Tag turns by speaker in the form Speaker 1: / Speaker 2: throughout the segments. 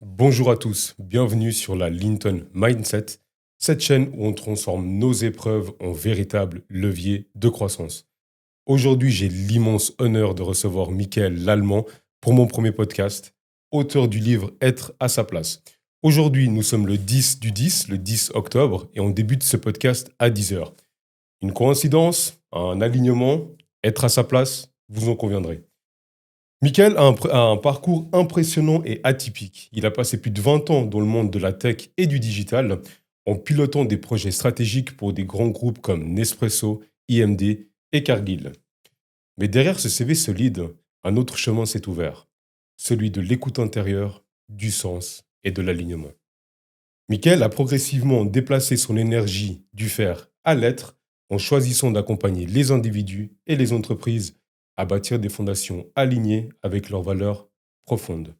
Speaker 1: Bonjour à tous, bienvenue sur la Linton Mindset, cette chaîne où on transforme nos épreuves en véritables leviers de croissance. Aujourd'hui, j'ai l'immense honneur de recevoir Michael Lallemand pour mon premier podcast, auteur du livre Être à sa place. Aujourd'hui, nous sommes le 10 du 10, le 10 octobre, et on débute ce podcast à 10 heures. Une coïncidence, un alignement, être à sa place, vous en conviendrez. Michael a un parcours impressionnant et atypique. Il a passé plus de 20 ans dans le monde de la tech et du digital, en pilotant des projets stratégiques pour des grands groupes comme Nespresso, IMD et Cargill. Mais derrière ce CV solide, un autre chemin s'est ouvert, celui de l'écoute intérieure, du sens et de l'alignement. Michael a progressivement déplacé son énergie du faire à l'être en choisissant d'accompagner les individus et les entreprises à bâtir des fondations alignées avec leurs valeurs profondes.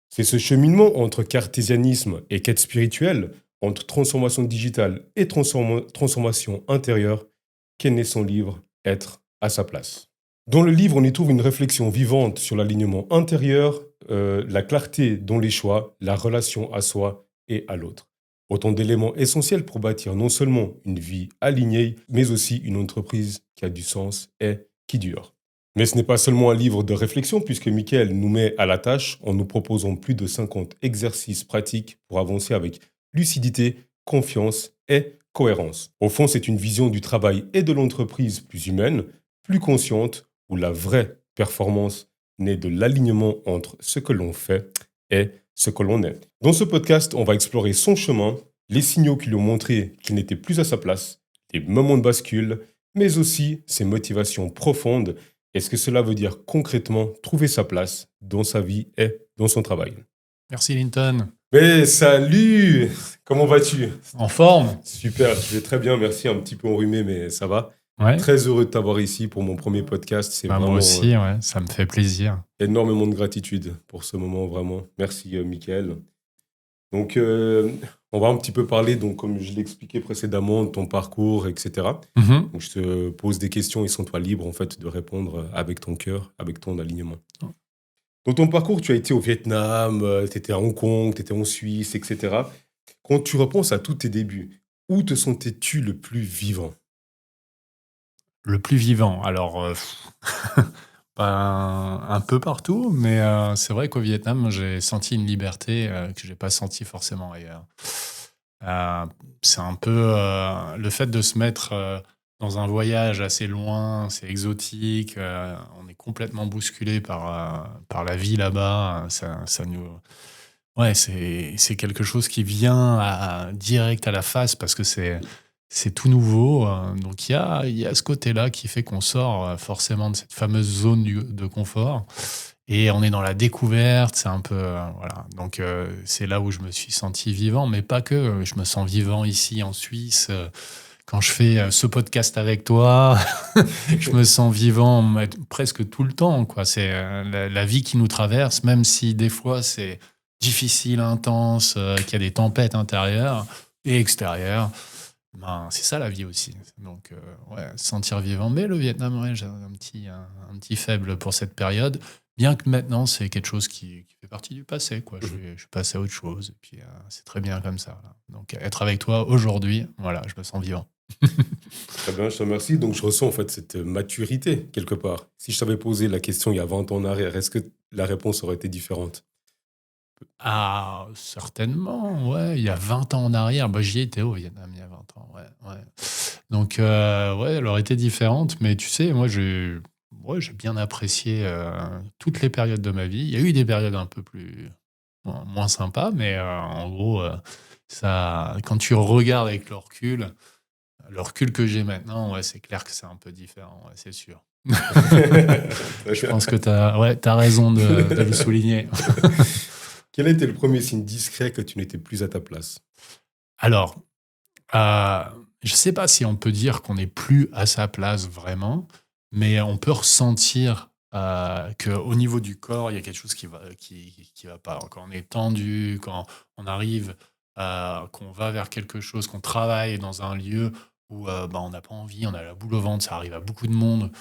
Speaker 1: C'est ce cheminement entre cartésianisme et quête spirituelle, entre transformation digitale et transformation intérieure, qu'est né son livre Être à sa place. Dans le livre, on y trouve une réflexion vivante sur l'alignement intérieur, la clarté dans les choix, la relation à soi et à l'autre. Autant d'éléments essentiels pour bâtir non seulement une vie alignée, mais aussi une entreprise qui a du sens et qui dure. Mais ce n'est pas seulement un livre de réflexion, puisque Michael nous met à la tâche en nous proposant plus de 50 exercices pratiques pour avancer avec lucidité, confiance et cohérence. Au fond, c'est une vision du travail et de l'entreprise plus humaine, plus consciente, où la vraie performance naît de l'alignement entre ce que l'on fait et ce que l'on est. Dans ce podcast, on va explorer son chemin, les signaux qui lui ont montré qu'il n'était plus à sa place, les moments de bascule, mais aussi ses motivations profondes et ce que cela veut dire concrètement trouver sa place dans sa vie et dans son travail.
Speaker 2: Merci Linton.
Speaker 1: Mais salut! Comment vas-tu?
Speaker 2: En forme?
Speaker 1: Super, je vais très bien, merci. Un petit peu enrhumé, mais ça va.
Speaker 2: Ouais.
Speaker 1: Très heureux de t'avoir ici pour mon premier podcast. C'est
Speaker 2: Moi
Speaker 1: vraiment
Speaker 2: aussi, ouais, ça me fait plaisir.
Speaker 1: énormément de gratitude pour ce moment, vraiment. Merci, Mickaël. Donc, on va un petit peu parler, donc, comme je l'expliquais précédemment, de ton parcours, etc.
Speaker 2: Mhm.
Speaker 1: Donc, je te pose des questions et sens-toi libre, en fait, de répondre avec ton cœur, avec ton alignement. Dans ton parcours, tu as été au Vietnam, tu étais à Hong Kong, tu étais en Suisse, etc. Quand tu repenses à tous tes débuts, où te sentais-tu le plus vivant?
Speaker 2: Le plus vivant, alors un peu partout, mais c'est vrai qu'au Vietnam, j'ai senti une liberté que j'ai pas sentie forcément ailleurs. Euh, c'est un peu le fait de se mettre dans un voyage assez loin, c'est exotique, on est complètement bousculé par la vie là-bas, ça nous... Ouais, c'est quelque chose qui vient direct à la face parce que c'est tout nouveau. Donc il y a ce côté-là qui fait qu'on sort forcément de cette fameuse zone de confort et on est dans la découverte. C'est un peu voilà. Donc c'est là où je me suis senti vivant, mais pas que. Je me sens vivant ici en Suisse. Quand je fais ce podcast avec toi, je me sens vivant presque tout le temps, quoi. C'est la vie qui nous traverse, même si des fois c'est difficile, intense, qu'il y a des tempêtes intérieures et extérieures. Ben, c'est ça la vie aussi. Donc, ouais, se sentir vivant. Mais le Vietnam, ouais, j'ai un petit faible pour cette période. Bien que maintenant, c'est quelque chose qui fait partie du passé, quoi. Je suis passé à autre chose. Et puis, c'est très bien comme ça. Là. Donc, être avec toi aujourd'hui, voilà, je me sens vivant.
Speaker 1: Très bien, je te remercie. Donc, je ressens en fait cette maturité quelque part. Si je t'avais posé la question il y a 20 ans en arrière, est-ce que la réponse aurait été différente?
Speaker 2: Ah, certainement, ouais. Il y a 20 ans en arrière, bah, j'y étais au Vietnam il y a 20 ans, ouais, ouais. Donc, ouais, elle aurait été différente, mais tu sais, moi, j'ai bien apprécié toutes les périodes de ma vie. Il y a eu des périodes un peu plus, moins sympas, mais en gros, ça, quand tu regardes avec le recul que j'ai maintenant, ouais, c'est clair que c'est un peu différent, ouais, c'est sûr. Je pense que t'as raison de le souligner.
Speaker 1: Quel a été le premier signe discret que tu n'étais plus à ta place?
Speaker 2: Alors, Euh, je ne sais pas si on peut dire qu'on n'est plus à sa place vraiment, mais on peut ressentir qu'au niveau du corps, il y a quelque chose qui va pas. Quand on est tendu, quand on arrive, qu'on va vers quelque chose, qu'on travaille dans un lieu où bah, on n'a pas envie, on a la boule au ventre, ça arrive à beaucoup de monde.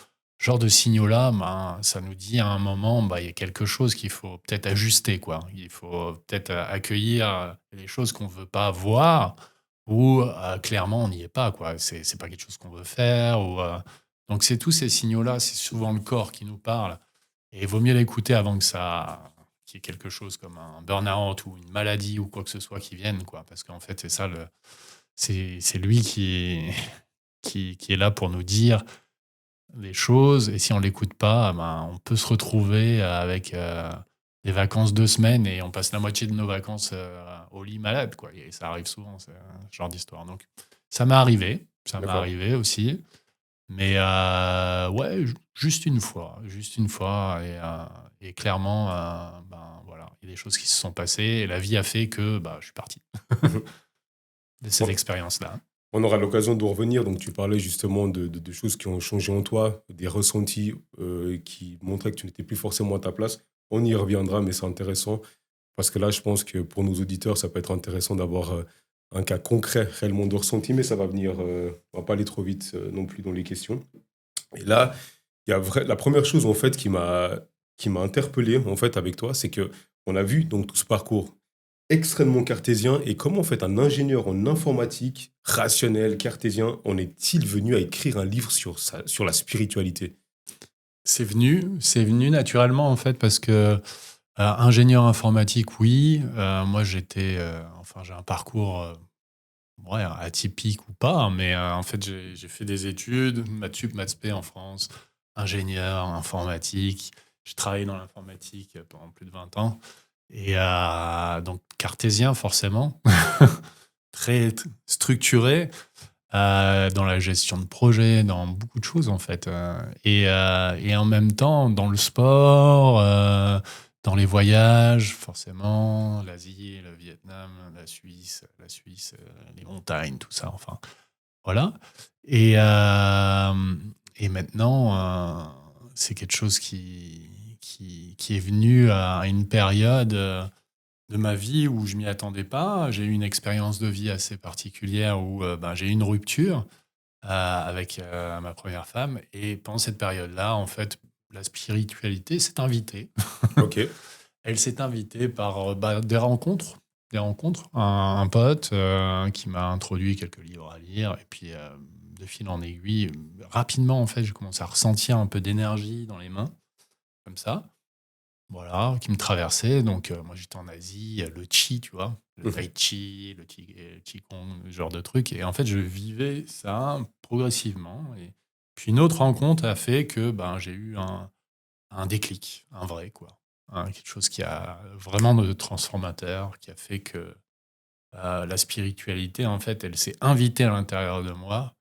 Speaker 2: genre de signaux-là, ben, ça nous dit à un moment, bah, il y a quelque chose qu'il faut peut-être ajuster, quoi. Il faut peut-être accueillir les choses qu'on ne veut pas voir ou clairement on n'y est pas, quoi. C'est pas quelque chose qu'on veut faire. Donc c'est tous ces signaux-là, c'est souvent le corps qui nous parle. Et il vaut mieux l'écouter avant que ça qu'il y ait quelque chose comme un burn-out ou une maladie ou quoi que ce soit qui vienne, quoi. Parce qu'en fait, c'est ça, c'est lui qui est là pour nous dire les choses. Et si on l'écoute pas, ben, on peut se retrouver avec des vacances 2 semaines et on passe la moitié de nos vacances au lit malade, quoi. Et ça arrive souvent, ce genre d'histoire. Donc, ça m'est
Speaker 1: D'accord.
Speaker 2: arrivé aussi. Mais ouais, juste une fois. Et clairement, ben, voilà, il y a des choses qui se sont passées et la vie a fait que bah, je suis parti de cette
Speaker 1: Bon,
Speaker 2: expérience-là.
Speaker 1: on aura l'occasion de revenir. Donc, tu parlais justement de choses qui ont changé en toi, des ressentis qui montraient que tu n'étais plus forcément à ta place. On y reviendra, mais c'est intéressant parce que là, je pense que pour nos auditeurs, ça peut être intéressant d'avoir un cas concret réellement de ressenti, mais ça va venir. On va pas aller trop vite non plus dans les questions. Et là, la première chose en fait qui m'a interpellé en fait avec toi, c'est que on a vu donc tout ce parcours extrêmement cartésien et comment en fait un ingénieur en informatique rationnel cartésien en est-il venu à écrire un livre sur la spiritualité?
Speaker 2: C'est venu naturellement en fait parce que ingénieur informatique, oui. Moi, enfin, j'ai un parcours ouais, atypique ou pas, hein, mais en fait, j'ai fait des études, maths sup, maths spé en France, ingénieur informatique. J'ai travaillé dans l'informatique pendant plus de 20 ans. Et donc, cartésien, forcément, structuré dans la gestion de projet, dans beaucoup de choses, en fait. Et en même temps, dans le sport, dans les voyages, forcément, l'Asie, le Vietnam, la Suisse, les montagnes, tout ça, enfin, voilà. Et, euh, et maintenant, c'est quelque chose qui est venu à une période de ma vie où je m'y attendais pas. J'ai eu une expérience de vie assez particulière où ben, j'ai eu une rupture avec ma première femme. Et pendant cette période-là, en fait, la spiritualité s'est invitée.
Speaker 1: Ok.
Speaker 2: Elle s'est invitée par bah, des rencontres. Des rencontres. Un pote qui m'a introduit quelques livres à lire. Et puis, de fil en aiguille, rapidement, en fait, j'ai commencé à ressentir un peu d'énergie dans les mains, comme ça. Voilà, qui me traversait. Donc, moi, j'étais en Asie, le chi, tu vois, le tai chi, le qigong, ce genre de trucs. Et en fait, je vivais ça progressivement. Et puis, une autre rencontre a fait que ben, j'ai eu un déclic, un vrai, quoi. Quelque chose qui a vraiment de transformateur, qui a fait que la spiritualité, en fait, elle s'est invitée à l'intérieur de moi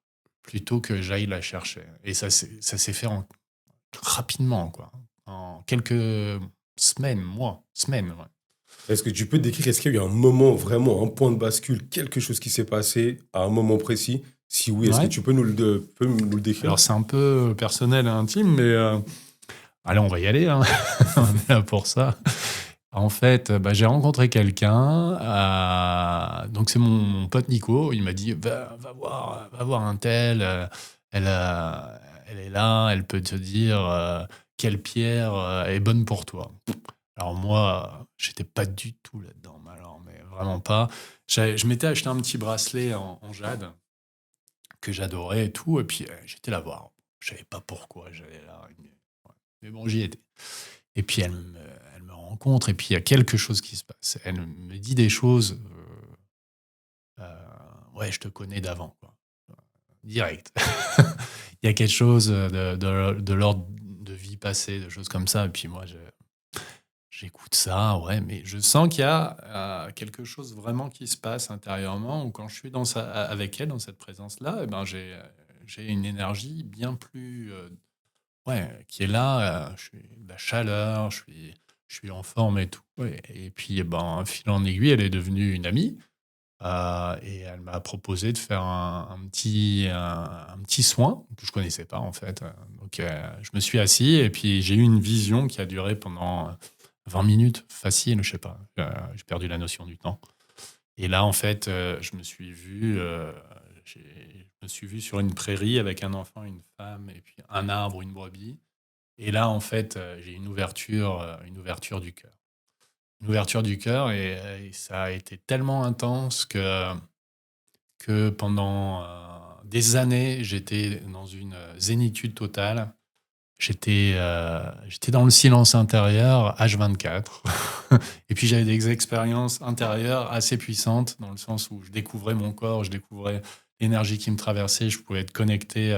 Speaker 2: plutôt que j'aille la chercher. Et ça s'est fait rapidement, quoi. En quelques semaines, ouais.
Speaker 1: Est-ce que tu peux décrire, est-ce qu'il y a eu un moment, vraiment un point de bascule, quelque chose qui s'est passé à un moment précis? Si oui, est-ce que
Speaker 2: Ouais.
Speaker 1: tu peux nous le décrire?
Speaker 2: Alors, c'est un peu personnel et intime, mais allez, on va y aller, hein. On est là pour ça. En fait, bah, j'ai rencontré quelqu'un, donc c'est mon pote Nico. Il m'a dit, va voir un tel, elle est là, elle peut te dire quelle pierre est bonne pour toi. Alors moi, j'étais pas du tout là-dedans, mais vraiment pas. Je m'étais acheté un petit bracelet en jade que j'adorais et tout, et puis j'étais là voir. Je savais pas pourquoi j'allais là, ouais. Mais bon, j'y étais. Et puis elle me rencontre, et puis il y a quelque chose qui se passe. Elle me dit des choses. Ouais, je te connais d'avant, quoi. Direct. Il y a quelque chose de l'ordre de vie passée, de choses comme ça. Et puis moi, j'écoute ça, ouais, mais je sens qu'il y a quelque chose vraiment qui se passe intérieurement, où quand je suis avec elle, dans cette présence-là, eh ben j'ai une énergie bien plus ouais, qui est là. Je suis de la chaleur, je suis en forme et tout. Ouais. Et puis, eh ben, fil en aiguille, elle est devenue une amie. Et elle m'a proposé de faire un petit soin que je connaissais pas en fait. Donc je me suis assis et puis j'ai eu une vision qui a duré pendant 20 minutes, facile, je sais pas. J'ai perdu la notion du temps. Et là, en fait, je me suis vu. je me suis vu sur une prairie avec un enfant, une femme, et puis un arbre, une brebis. Et là, en fait, j'ai une ouverture du cœur. Une ouverture du cœur, et ça a été tellement intense que pendant des années, j'étais dans une zénitude totale. J'étais dans le silence intérieur H24. Et puis j'avais des expériences intérieures assez puissantes, dans le sens où je découvrais mon corps, je découvrais l'énergie qui me traversait, je pouvais être connecté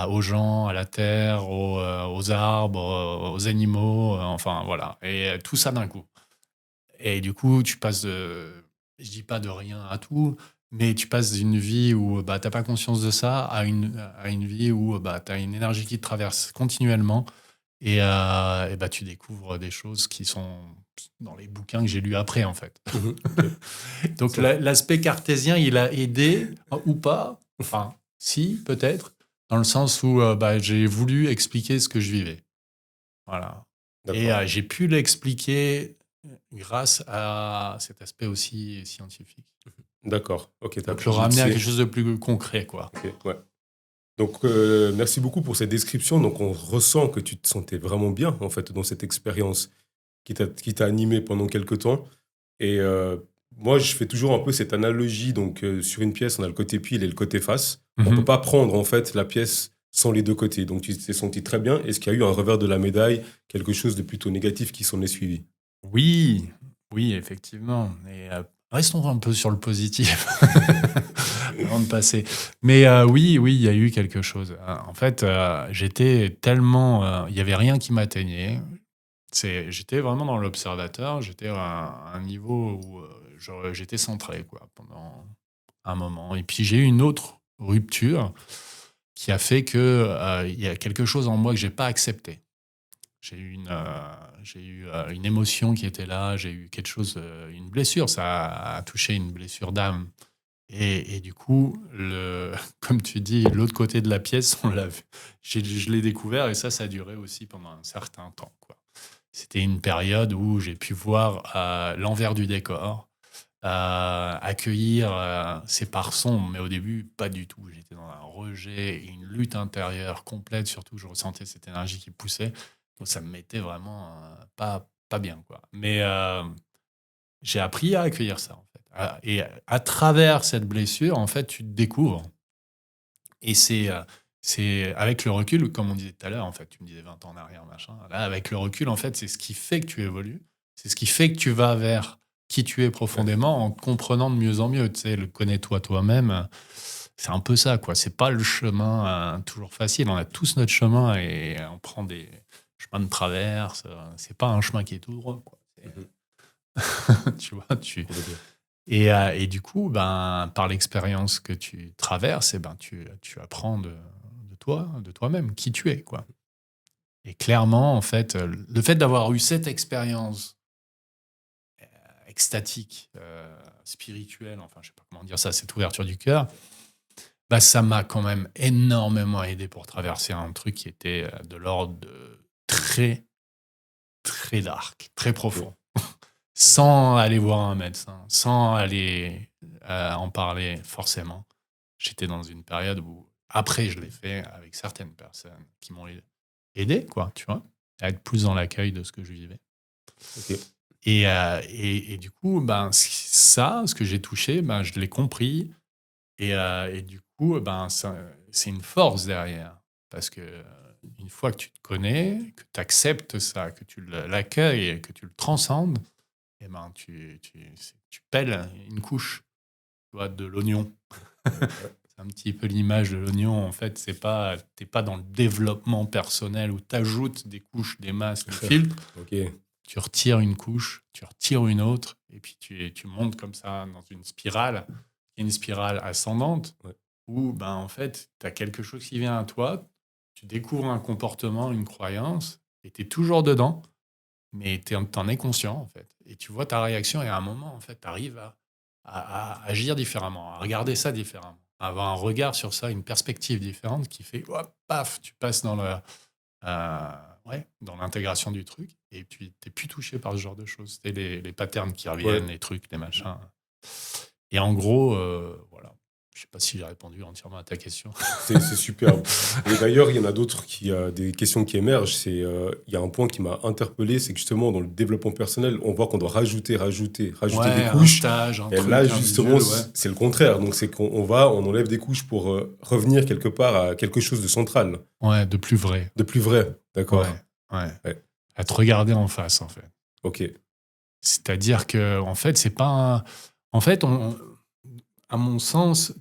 Speaker 2: aux gens, à la terre, aux arbres, aux animaux, enfin voilà. Et tout ça d'un coup. Et du coup, tu passes je dis pas de rien à tout, mais tu passes d'une vie où bah, tu n'as pas conscience de ça à une vie où bah, tu as une énergie qui te traverse continuellement, et bah, tu découvres des choses qui sont dans les bouquins que j'ai lus après, en fait.
Speaker 1: Ok.
Speaker 2: Donc
Speaker 1: Ça-
Speaker 2: l'aspect cartésien, il a aidé ou pas. Enfin, si, peut-être, dans le sens où bah, j'ai voulu expliquer ce que je vivais. Voilà. Et
Speaker 1: D'accord.
Speaker 2: j'ai pu l'expliquer grâce à cet aspect aussi scientifique.
Speaker 1: D'accord. Ok, tu as
Speaker 2: Donc
Speaker 1: pu
Speaker 2: le ramener à quelque
Speaker 1: mixer.
Speaker 2: chose de plus concret, quoi.
Speaker 1: Ok, ouais. Donc, merci beaucoup pour cette description. Donc, on ressent que tu te sentais vraiment bien, en fait, dans cette expérience qui t'a animé pendant quelques temps. Et moi, je fais toujours un peu cette analogie. Donc, sur une pièce, on a le côté pile et le côté face. On peut
Speaker 2: Mhm.
Speaker 1: pas prendre, en fait, la pièce sans les deux côtés. Donc, tu t'es senti très bien. Est-ce qu'il y a eu un revers de la médaille, quelque chose de plutôt négatif qui s'en est suivi?
Speaker 2: Oui, oui, effectivement. Et restons un peu sur le positif avant de passer. Mais oui, oui, il y a eu quelque chose. En fait, j'étais tellement, il y avait rien qui m'atteignait. J'étais vraiment dans l'observateur. J'étais à un niveau où j'étais centré, quoi, pendant un moment. Et puis j'ai eu une autre rupture qui a fait que il y a quelque chose en moi que j'ai pas accepté. J'ai eu une émotion qui était là, j'ai eu quelque chose, une blessure, ça a touché une blessure d'âme. Et du coup, comme tu dis, l'autre côté de la pièce, on l'a vu. Je l'ai découvert, et ça a duré aussi pendant un certain temps, quoi. C'était une période où j'ai pu voir l'envers du décor, accueillir ces parts sombres, mais au début, pas du tout. J'étais dans un rejet et une lutte intérieure complète, surtout je ressentais cette énergie qui poussait. Donc ça me mettait vraiment pas bien, quoi. Mais j'ai appris à accueillir ça, en fait. Et à travers cette blessure, en fait, tu te découvres. Et c'est avec le recul, comme on disait tout à l'heure, en fait, tu me disais 20 ans en arrière, machin. Là, avec le recul, en fait, c'est ce qui fait que tu évolues. C'est ce qui fait que tu vas vers qui tu es
Speaker 1: Ouais.
Speaker 2: profondément, en comprenant de mieux en mieux. Tu sais, le connais-toi toi-même, c'est un peu ça, quoi. C'est pas le chemin toujours facile. On a tous notre chemin, et on prend des chemins de traverse. C'est pas un chemin qui est tout droit, quoi.
Speaker 1: Mhm.
Speaker 2: Tu vois,
Speaker 1: Complètement.
Speaker 2: et du coup, ben, par l'expérience que tu traverses, ben, tu apprends de toi-même, qui tu es, quoi. Et clairement, en fait, le fait d'avoir eu cette expérience extatique, spirituelle, enfin, je sais pas comment dire ça, cette ouverture du cœur, bah, ça m'a quand même énormément aidé pour traverser un truc qui était de l'ordre de très, très dark, très
Speaker 1: Ok.
Speaker 2: profond. Sans aller voir un médecin, sans aller en parler forcément. J'étais dans une période où, après, je l'ai fait avec certaines personnes qui m'ont aidé, quoi, tu vois, à être plus dans l'accueil de ce que je vivais.
Speaker 1: Ok.
Speaker 2: Et du coup, ben, ça, ce que j'ai touché, ben, je l'ai compris. Et du coup, ben, c'est une force derrière. Parce que une fois que tu te connais, que tu acceptes ça, que tu l'accueilles et que tu le transcendes, et ben, tu pèles une couche, tu vois, de l'oignon.
Speaker 1: Ouais.
Speaker 2: C'est un petit peu l'image de l'oignon. En fait, t'es pas dans le développement personnel où tu ajoutes des couches, des masques, des filtres.
Speaker 1: Ok.
Speaker 2: Tu retires une couche, tu retires une autre, et puis tu montes comme ça dans une spirale, qui est une spirale ascendante,
Speaker 1: Ouais.
Speaker 2: où ben, en fait, tu as quelque chose qui vient à toi, tu découvres un comportement, une croyance, et tu es toujours dedans, mais t'en es conscient, en fait. Et tu vois ta réaction, et à un moment, en fait, tu arrives à agir différemment, à regarder ça différemment, à avoir un regard sur ça, une perspective différente qui fait, hop, paf, tu passes euh, dans l'intégration du truc, et tu n'es plus touché par ce genre de choses. C'est les patterns qui
Speaker 1: Ouais.
Speaker 2: reviennent, les trucs, les machins. Et en gros, voilà. Je ne sais pas si j'ai répondu entièrement à ta question.
Speaker 1: C'est superbe. Et d'ailleurs, il y en a d'autres des questions qui émergent. Il y a un point qui m'a interpellé, c'est que justement, dans le développement personnel, on voit qu'on doit rajouter des
Speaker 2: Ouais, un
Speaker 1: couches.
Speaker 2: stage, un
Speaker 1: Et
Speaker 2: truc,
Speaker 1: là,
Speaker 2: un
Speaker 1: justement,
Speaker 2: visuel, ouais.
Speaker 1: c'est le contraire. Donc, c'est on enlève des couches pour revenir quelque part à quelque chose de central,
Speaker 2: Ouais, de plus vrai.
Speaker 1: de plus vrai. D'accord.
Speaker 2: Ouais, ouais.
Speaker 1: Ouais.
Speaker 2: À te regarder en face, en fait.
Speaker 1: Ok.
Speaker 2: C'est-à-dire que, en fait, c'est pas. En fait, à mon sens,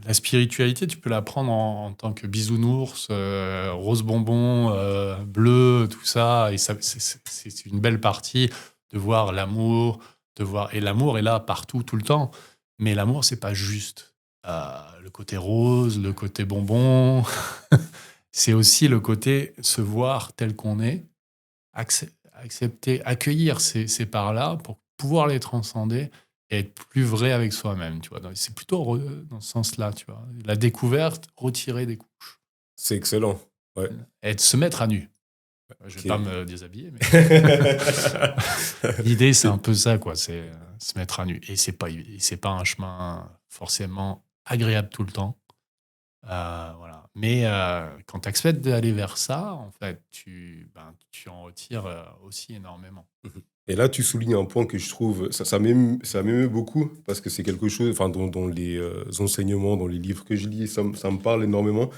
Speaker 2: la spiritualité, tu peux la prendre en tant que bisounours, rose bonbon, bleu, tout ça. Et ça, c'est une belle partie de voir l'amour, et l'amour est là partout, tout le temps. Mais l'amour, c'est pas juste le côté rose, le côté bonbon. C'est aussi le côté se voir tel qu'on est, accepter, accueillir ces parts-là pour pouvoir les transcender et être plus vrai avec soi-même. Tu vois. C'est plutôt dans ce sens-là. Tu vois. La découverte, retirer des couches.
Speaker 1: C'est excellent. Ouais.
Speaker 2: Et se mettre à nu. Je ne vais
Speaker 1: Ok.
Speaker 2: pas me déshabiller, mais l'idée, c'est un peu ça, quoi. C'est se mettre à nu. Et c'est pas un chemin forcément agréable tout le temps. Voilà. Mais quand tu acceptes d'aller vers ça, en fait, tu en retires aussi énormément.
Speaker 1: Et là, tu soulignes un point que je trouve, ça m'émeut beaucoup, parce que c'est quelque chose, enfin, dans les enseignements, dans les livres que je lis, ça me parle énormément.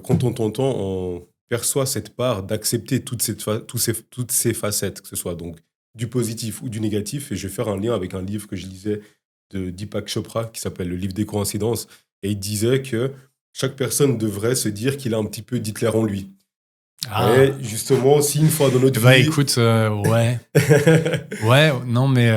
Speaker 1: Quand on t'entend, on perçoit cette part d'accepter toutes ces facettes, que ce soit donc du positif ou du négatif. Et je vais faire un lien avec un livre que je lisais de Deepak Chopra, qui s'appelle Le livre des coïncidences. Et il disait que chaque personne devrait se dire qu'il a un petit peu d'Hitler en lui.
Speaker 2: Ah,
Speaker 1: Et justement, si une fois dans notre
Speaker 2: bah
Speaker 1: vie...
Speaker 2: écoute, ouais. Ouais, non, mais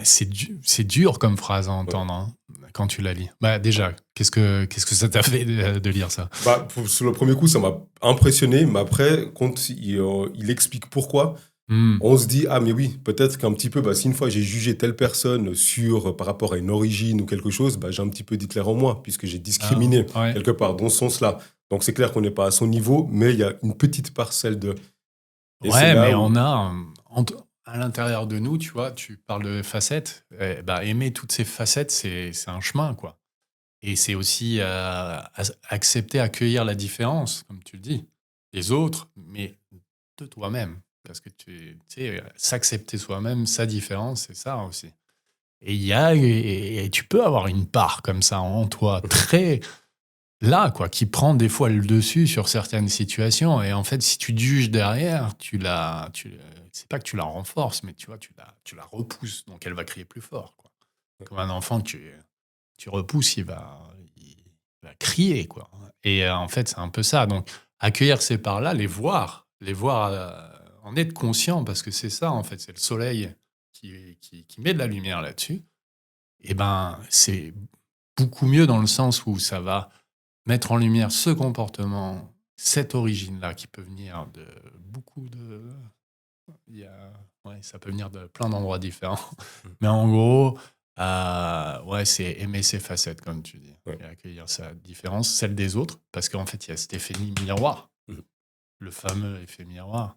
Speaker 2: c'est dur comme phrase à entendre hein, quand tu la lis. Bah déjà, qu'est-ce que ça t'a fait de lire ça?
Speaker 1: Bah, sur le premier coup, ça m'a impressionné, mais après, quand il explique pourquoi,
Speaker 2: Hmm.
Speaker 1: on se dit, ah mais oui, peut-être qu'un petit peu, bah, si une fois j'ai jugé telle personne par rapport à une origine ou quelque chose, bah, j'ai un petit peu d'Hitler en moi, puisque j'ai discriminé
Speaker 2: Ah, ouais.
Speaker 1: quelque part dans ce sens-là. Donc c'est clair qu'on n'est pas à son niveau, mais il y a une petite parcelle de... Et c'est
Speaker 2: Ouais,
Speaker 1: là
Speaker 2: mais
Speaker 1: où...
Speaker 2: on a à l'intérieur de nous, tu vois, tu parles de facettes. Bah, aimer toutes ces facettes, c'est un chemin, quoi. Et c'est aussi accepter, accueillir la différence, comme tu le dis, des autres, mais de toi-même. Parce que tu sais, s'accepter soi-même, sa différence, c'est ça aussi. Et et tu peux avoir une part comme ça en toi, très là, quoi, qui prend des fois le dessus sur certaines situations. Et en fait, si tu te juges derrière, c'est pas que tu la renforces, mais tu vois, tu la repousses. Donc elle va crier plus fort, quoi. Comme un enfant, tu repousses, il va crier, quoi. Et en fait, c'est un peu ça. Donc, accueillir ces parts-là, les voir, en être conscient, parce que c'est ça, en fait, c'est le soleil qui met de la lumière là-dessus. Et ben, c'est beaucoup mieux dans le sens où ça va mettre en lumière ce comportement, cette origine-là, qui peut venir de beaucoup de... ouais, ça peut venir de plein d'endroits différents. Mais en gros, ouais, c'est aimer ses facettes, comme tu dis,
Speaker 1: Ouais.
Speaker 2: et accueillir sa différence, celle des autres, parce qu'en fait, il y a cet effet miroir, le fameux effet miroir.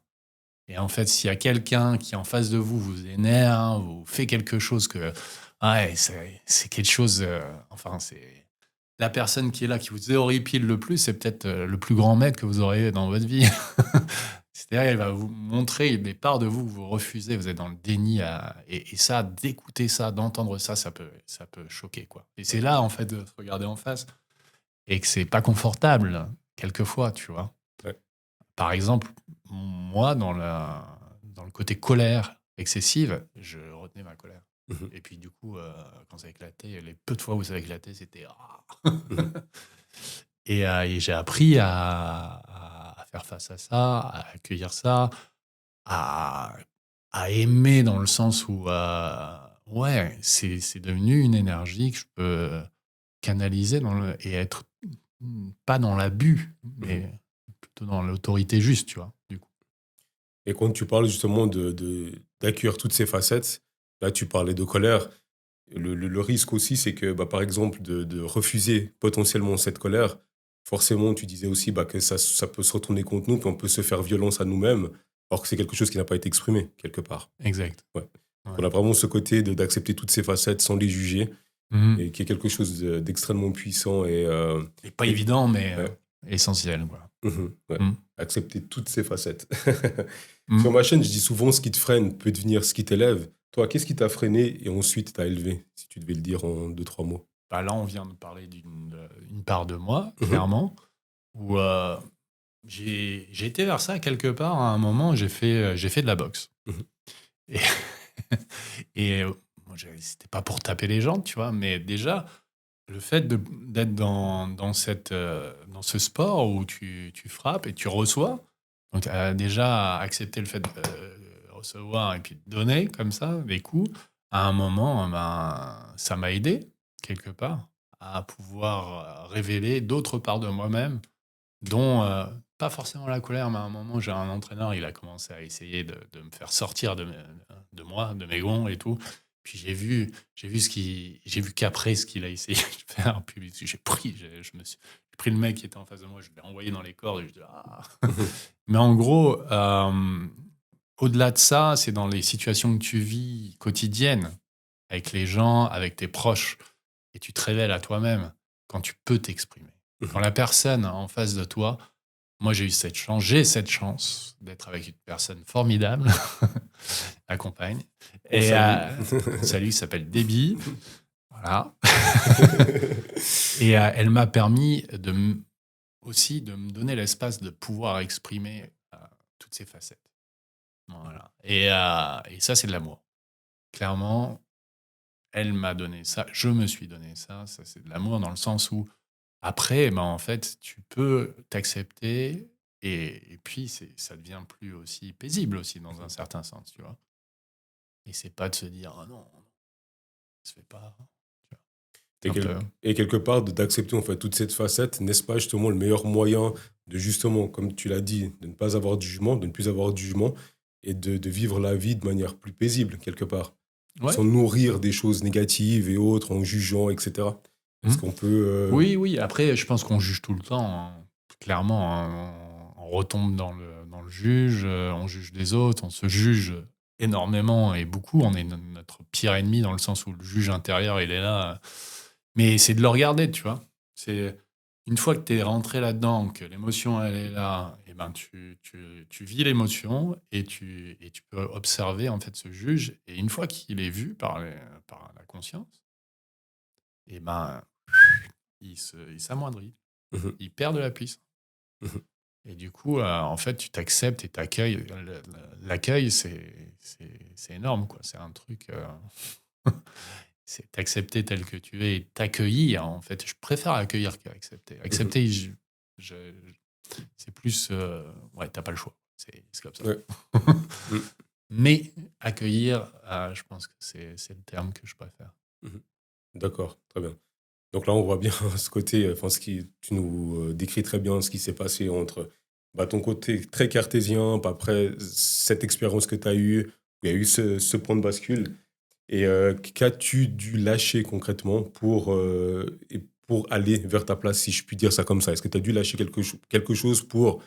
Speaker 2: Et en fait, s'il y a quelqu'un qui, en face de vous, vous énerve, vous fait quelque chose que... Ouais, c'est quelque chose... enfin, c'est... La personne qui est là, qui vous horripile le plus, c'est peut-être le plus grand maître que vous aurez dans votre vie. C'est-à-dire, il va vous montrer des parts de vous que vous refusez, vous êtes dans le déni. Et ça, d'écouter ça, d'entendre ça, ça peut choquer, quoi. Et c'est là, en fait, de se regarder en face. Et que c'est pas confortable, quelquefois, tu vois.
Speaker 1: Ouais.
Speaker 2: Par exemple, moi, dans le côté colère excessive, je retenais ma colère. Et puis, du coup, quand ça éclatait, les peu de fois où ça éclatait, c'était... Et j'ai appris à faire face à ça, à accueillir ça, à aimer dans le sens où, ouais, c'est devenu une énergie que je peux canaliser et être pas dans l'abus, mais plutôt dans l'autorité juste, tu vois, du coup.
Speaker 1: Et quand tu parles justement d'accueillir toutes ces facettes, là tu parlais de colère. Le risque aussi, c'est que, bah, par exemple, de refuser potentiellement cette colère, forcément, tu disais aussi bah, que ça peut se retourner contre nous, puis on peut se faire violence à nous-mêmes, alors que c'est quelque chose qui n'a pas été exprimé quelque part.
Speaker 2: Exact.
Speaker 1: Ouais.
Speaker 2: Ouais.
Speaker 1: On a vraiment ce côté d'accepter toutes ces facettes sans les juger. et qui est quelque chose d'extrêmement puissant
Speaker 2: Et pas évident, mais
Speaker 1: ouais.
Speaker 2: essentiel, quoi.
Speaker 1: Ouais.
Speaker 2: Mm.
Speaker 1: Accepter toutes ces facettes. Sur
Speaker 2: Mm.
Speaker 1: ma chaîne, je dis souvent ce qui te freine peut devenir ce qui t'élève. Toi, qu'est-ce qui t'a freiné et ensuite t'a élevé, si tu devais le dire en deux, trois mots?
Speaker 2: Bah là, on vient de parler d'une part de moi,
Speaker 1: Mhm,
Speaker 2: clairement, où j'ai été vers ça quelque part. À un moment, j'ai fait de la boxe.
Speaker 1: mhm,
Speaker 2: Et, et moi, c'était pas pour taper les gens, tu vois, mais déjà, le fait d'être dans ce sport où tu frappes et tu reçois, donc déjà accepter le fait de recevoir et puis de donner comme ça des coups, à un moment, ben, ça m'a aidé quelque part à pouvoir révéler d'autres parts de moi-même, dont pas forcément la colère, mais à un moment, j'ai un entraîneur, il a commencé à essayer de me faire sortir de moi, de mes gonds et tout. Puis j'ai vu qu'après ce qu'il a essayé de faire, puis j'ai pris le mec qui était en face de moi, je l'ai envoyé dans les cordes et je dis ah.
Speaker 1: mhm.
Speaker 2: Mais en gros, au-delà de ça, c'est dans les situations que tu vis quotidiennes, avec les gens, avec tes proches, et tu te révèles à toi-même quand tu peux t'exprimer. Quand la personne en face de toi, moi j'ai cette chance d'être avec une personne formidable, ma compagne,
Speaker 1: On
Speaker 2: et
Speaker 1: salue.
Speaker 2: qu'on salue, qui s'appelle Debbie, voilà. Et elle m'a permis aussi de me donner l'espace de pouvoir exprimer toutes ces facettes. Voilà. Et ça, c'est de l'amour. Clairement, elle m'a donné ça, je me suis donné ça, c'est de l'amour dans le sens où après, ben, en fait, tu peux t'accepter et puis ça devient plus aussi paisible aussi dans un certain sens, tu vois. Et c'est pas de se dire ah non, ça se fait pas. Tu vois.
Speaker 1: Et,
Speaker 2: C'est un peu.
Speaker 1: et quelque part, d'accepter en fait toute cette facette, n'est-ce pas justement le meilleur moyen de justement, comme tu l'as dit, de ne pas avoir de jugement, de ne plus avoir de jugement et de vivre la vie de manière plus paisible quelque part,
Speaker 2: Ouais.
Speaker 1: sans nourrir des choses négatives et autres, en jugeant, etc. Est-ce
Speaker 2: Mhm.
Speaker 1: qu'on peut...
Speaker 2: Oui, oui. Après, je pense qu'on juge tout le temps, hein. Clairement, hein. On retombe dans le juge, on juge les autres, on se juge énormément et beaucoup. On est notre pire ennemi dans le sens où le juge intérieur, il est là. Mais c'est de le regarder, tu vois. C'est une fois que tu es rentré là-dedans, que l'émotion, elle est là, et ben tu vis l'émotion et tu peux observer en fait ce juge. Et une fois qu'il est vu par la conscience, et ben il s'amoindrit,
Speaker 1: Mhm,
Speaker 2: il perd de la puissance.
Speaker 1: mhm.
Speaker 2: Et du coup, en fait, tu t'acceptes et t'accueilles. L'accueil, c'est énorme, quoi. C'est un truc. C'est t'accepter tel que tu es et t'accueillir, en fait. Je préfère accueillir qu'accepter.
Speaker 1: Mhm.
Speaker 2: Accepter, je- c'est plus. Ouais, t'as pas le choix. C'est comme ça.
Speaker 1: Ouais. Mm.
Speaker 2: Mais accueillir, je pense que c'est le terme que je préfère.
Speaker 1: Mhm. D'accord, très bien. Donc là, on voit bien ce côté, enfin, tu nous décris très bien ce qui s'est passé entre bah, ton côté très cartésien, puis après cette expérience que tu as eue, où il y a eu ce point de bascule, et qu'as-tu dû lâcher concrètement pour aller vers ta place, si je puis dire ça comme ça? Est-ce que tu as dû lâcher quelque chose pour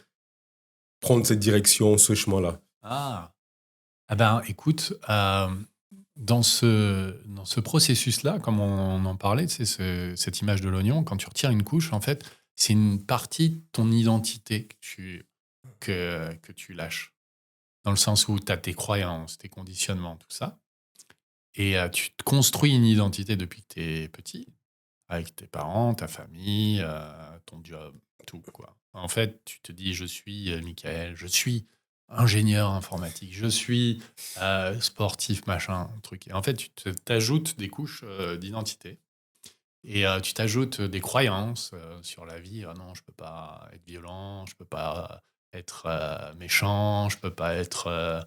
Speaker 1: prendre cette direction, ce chemin-là?
Speaker 2: Ah, ah ben, écoute, dans ce processus-là, comme on en parlait, c'est cette image de l'oignon, quand tu retires une couche, en fait, c'est une partie de ton identité que tu lâches. Dans le sens où tu as tes croyances, tes conditionnements, tout ça. Et tu te construis une identité depuis que tu es petit, avec tes parents, ta famille, ton job, tout, quoi. En fait, tu te dis, je suis Michael, je suis ingénieur informatique, je suis sportif, machin, truc. Et en fait, t'ajoutes des couches d'identité. Et tu t'ajoutes des croyances sur la vie. Ah non, je peux pas être violent, je peux pas être méchant, je peux pas être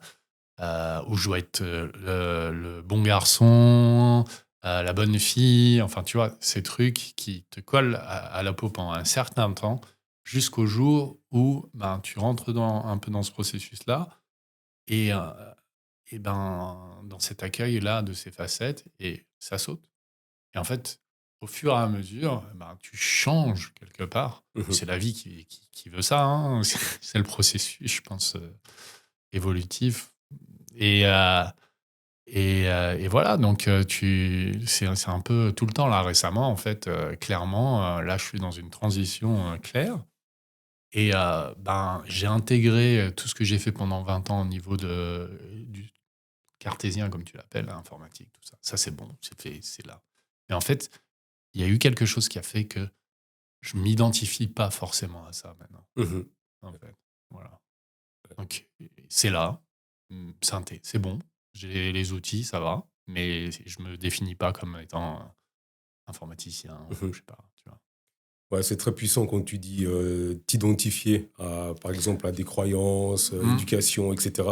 Speaker 2: où je dois être le bon garçon, la bonne fille, enfin tu vois, ces trucs qui te collent à la peau pendant un certain temps, jusqu'au jour où ben, tu rentres un peu dans ce processus-là, et, euh, et ben, dans cet accueil-là de ces facettes, et ça saute. Et en fait, au fur et à mesure, ben, tu changes quelque part.
Speaker 1: Mhm.
Speaker 2: C'est la vie qui veut ça, hein. C'est le processus, je pense, évolutif. Et, Et voilà, donc c'est un peu tout le temps là récemment, en fait, clairement, là, je suis dans une transition claire. Et ben, j'ai intégré tout ce que j'ai fait pendant 20 ans au niveau du cartésien, comme tu l'appelles, informatique, tout ça. Ça, c'est bon, c'est fait, c'est là. Mais en fait, il y a eu quelque chose qui a fait que je m'identifie pas forcément à ça maintenant,
Speaker 1: Mhm.
Speaker 2: en fait. Voilà. Donc, c'est là, synthé, c'est bon. J'ai les outils, ça va. Mais je me définis pas comme étant informaticien, ou
Speaker 1: Mhm.
Speaker 2: je sais pas, tu vois.
Speaker 1: Ouais, c'est très puissant quand tu dis t'identifier à, par exemple, à des croyances,
Speaker 2: Mm.
Speaker 1: éducation, etc.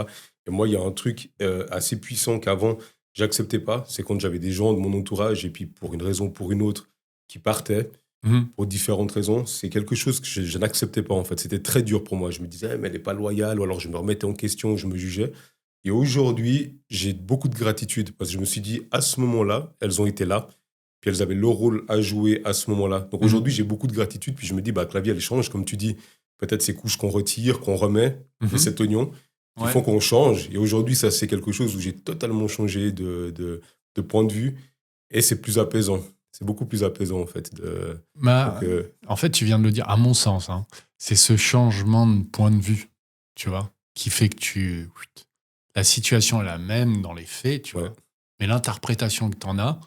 Speaker 1: Et moi, il y a un truc assez puissant qu'avant, j'acceptais pas. C'est quand j'avais des gens de mon entourage et puis pour une raison ou pour une autre qui partaient
Speaker 2: Mhm.
Speaker 1: pour différentes raisons. C'est quelque chose que je n'acceptais pas en fait. C'était très dur pour moi. Je me disais, eh, mais elle n'est pas loyale, ou alors je me remettais en question, je me jugeais. Et aujourd'hui, j'ai beaucoup de gratitude parce que je me suis dit, à ce moment-là, elles ont été là, puis elles avaient leur rôle à jouer à ce moment-là. Donc
Speaker 2: Mhm.
Speaker 1: aujourd'hui, j'ai beaucoup de gratitude, puis je me dis, bah, que la vie, elle change, comme tu dis, peut-être ces couches qu'on retire, qu'on remet de
Speaker 2: Mhm.
Speaker 1: cet oignon, qui
Speaker 2: Ouais.
Speaker 1: font qu'on change. Et aujourd'hui, ça, c'est quelque chose où j'ai totalement changé de point de vue, et c'est plus apaisant. C'est beaucoup plus apaisant, en fait. Donc,
Speaker 2: Bah, en fait, tu viens de le dire, à mon sens, hein, c'est ce changement de point de vue, tu vois, qui fait que la situation est la même dans les faits, tu
Speaker 1: ouais.
Speaker 2: vois, mais l'interprétation que tu en as,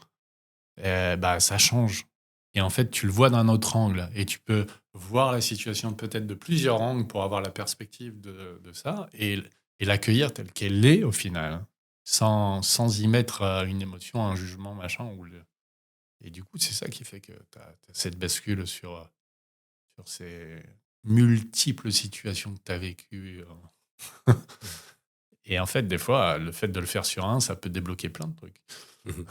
Speaker 2: bah, ça change. Et en fait, tu le vois d'un autre angle et tu peux voir la situation peut-être de plusieurs angles pour avoir la perspective de ça et l'accueillir telle qu'elle est au final, hein, sans y mettre une émotion, un jugement, machin. Et du coup, c'est ça qui fait que tu as cette bascule sur ces multiples situations que tu as vécues. Et en fait, des fois, le fait de le faire sur un, ça peut débloquer plein de trucs.
Speaker 1: Mhm.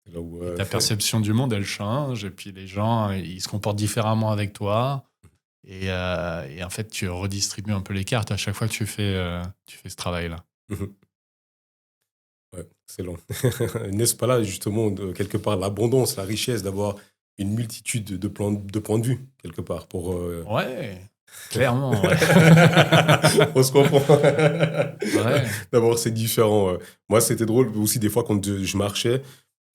Speaker 1: C'est là où,
Speaker 2: Et ta perception du monde, elle change. Et puis les gens, ils se comportent différemment avec toi. Et en fait, tu redistribues un peu les cartes à chaque fois que tu fais ce travail-là.
Speaker 1: Mhm. Ouais, excellent. N'est-ce pas là, justement, quelque part, l'abondance, la richesse d'avoir une multitude de points de vue, quelque part, pour...
Speaker 2: Ouais, clairement, ouais.
Speaker 1: On se comprend.
Speaker 2: Ouais.
Speaker 1: D'abord, c'est différent. Moi, c'était drôle aussi, des fois, quand je marchais,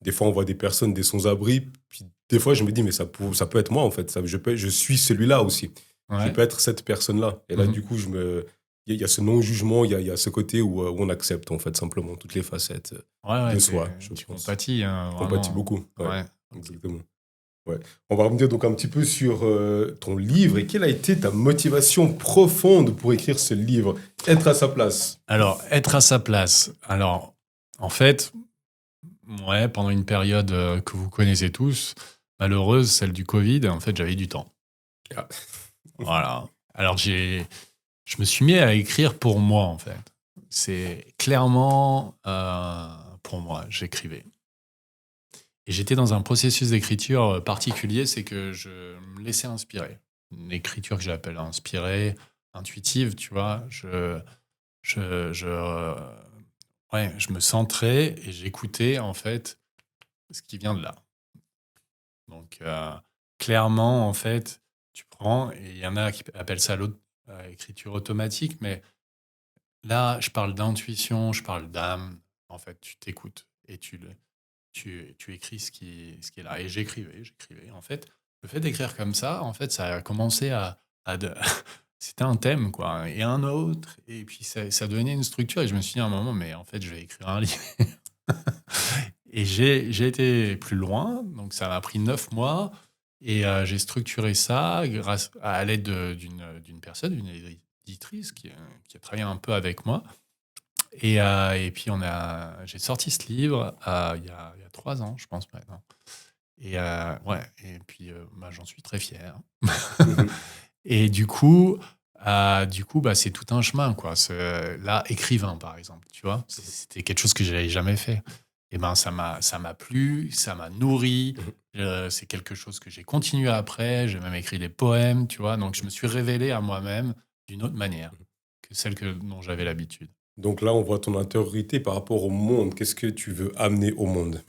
Speaker 1: des fois, on voit des personnes, des sans-abri, puis des fois, je me dis, mais ça peut être moi, en fait. Je suis celui-là aussi. Je
Speaker 2: Ouais.
Speaker 1: peux être cette personne-là. Et là,
Speaker 2: Mhm.
Speaker 1: du coup, il y a ce non-jugement, il y a ce côté où on accepte, en fait, simplement, toutes les facettes
Speaker 2: Ouais, ouais,
Speaker 1: de soi, je
Speaker 2: tu
Speaker 1: pense.
Speaker 2: compatis, hein,
Speaker 1: Compatis
Speaker 2: vraiment.
Speaker 1: beaucoup, ouais,
Speaker 2: Ouais, ok.
Speaker 1: exactement. Ouais. On va revenir donc un petit peu sur ton livre et quelle a été ta motivation profonde pour écrire ce livre, Être à sa place.
Speaker 2: Alors, être à sa place. Alors, en fait, ouais, pendant une période que vous connaissez tous, malheureuse, celle du Covid, en fait, j'avais du temps.
Speaker 1: Ah.
Speaker 2: Voilà. Alors, je me suis mis à écrire pour moi, en fait. C'est clairement pour moi, j'écrivais. Et j'étais dans un processus d'écriture particulier, c'est que je me laissais inspirer. Une écriture que j'appelle inspirée, intuitive, tu vois. Ouais, je me centrais et j'écoutais en fait ce qui vient de là. Donc clairement, en fait, tu prends, et il y en a qui appellent ça l'écriture automatique, mais là, je parle d'intuition, je parle d'âme. En fait, tu t'écoutes et tu écris ce qui est là. Et j'écrivais. En fait, le fait d'écrire comme ça, en fait, ça a commencé c'était un thème, quoi, et un autre, et puis ça devenait une structure, et je me suis dit à un moment, mais en fait, je vais écrire un livre. Et j'ai été plus loin, donc ça m'a pris 9 mois, et j'ai structuré ça à l'aide d'une personne, une éditrice qui a travaillé un peu avec moi. Et puis j'ai sorti ce livre il y a 3 ans, je pense maintenant. Et ouais, et puis bah, j'en suis très fier.
Speaker 1: Mhm.
Speaker 2: Et du coup, bah, c'est tout un chemin, quoi. Là, écrivain, par exemple, tu vois, c'était quelque chose que j'avais jamais fait. Et ben, ça m'a plu, ça m'a nourri.
Speaker 1: Mhm.
Speaker 2: C'est quelque chose que j'ai continué après. J'ai même écrit des poèmes, tu vois. Donc, je me suis révélé à moi-même d'une autre manière que celle dont j'avais l'habitude.
Speaker 1: Donc là, on voit ton intériorité par rapport au monde. Qu'est-ce que tu veux amener au monde?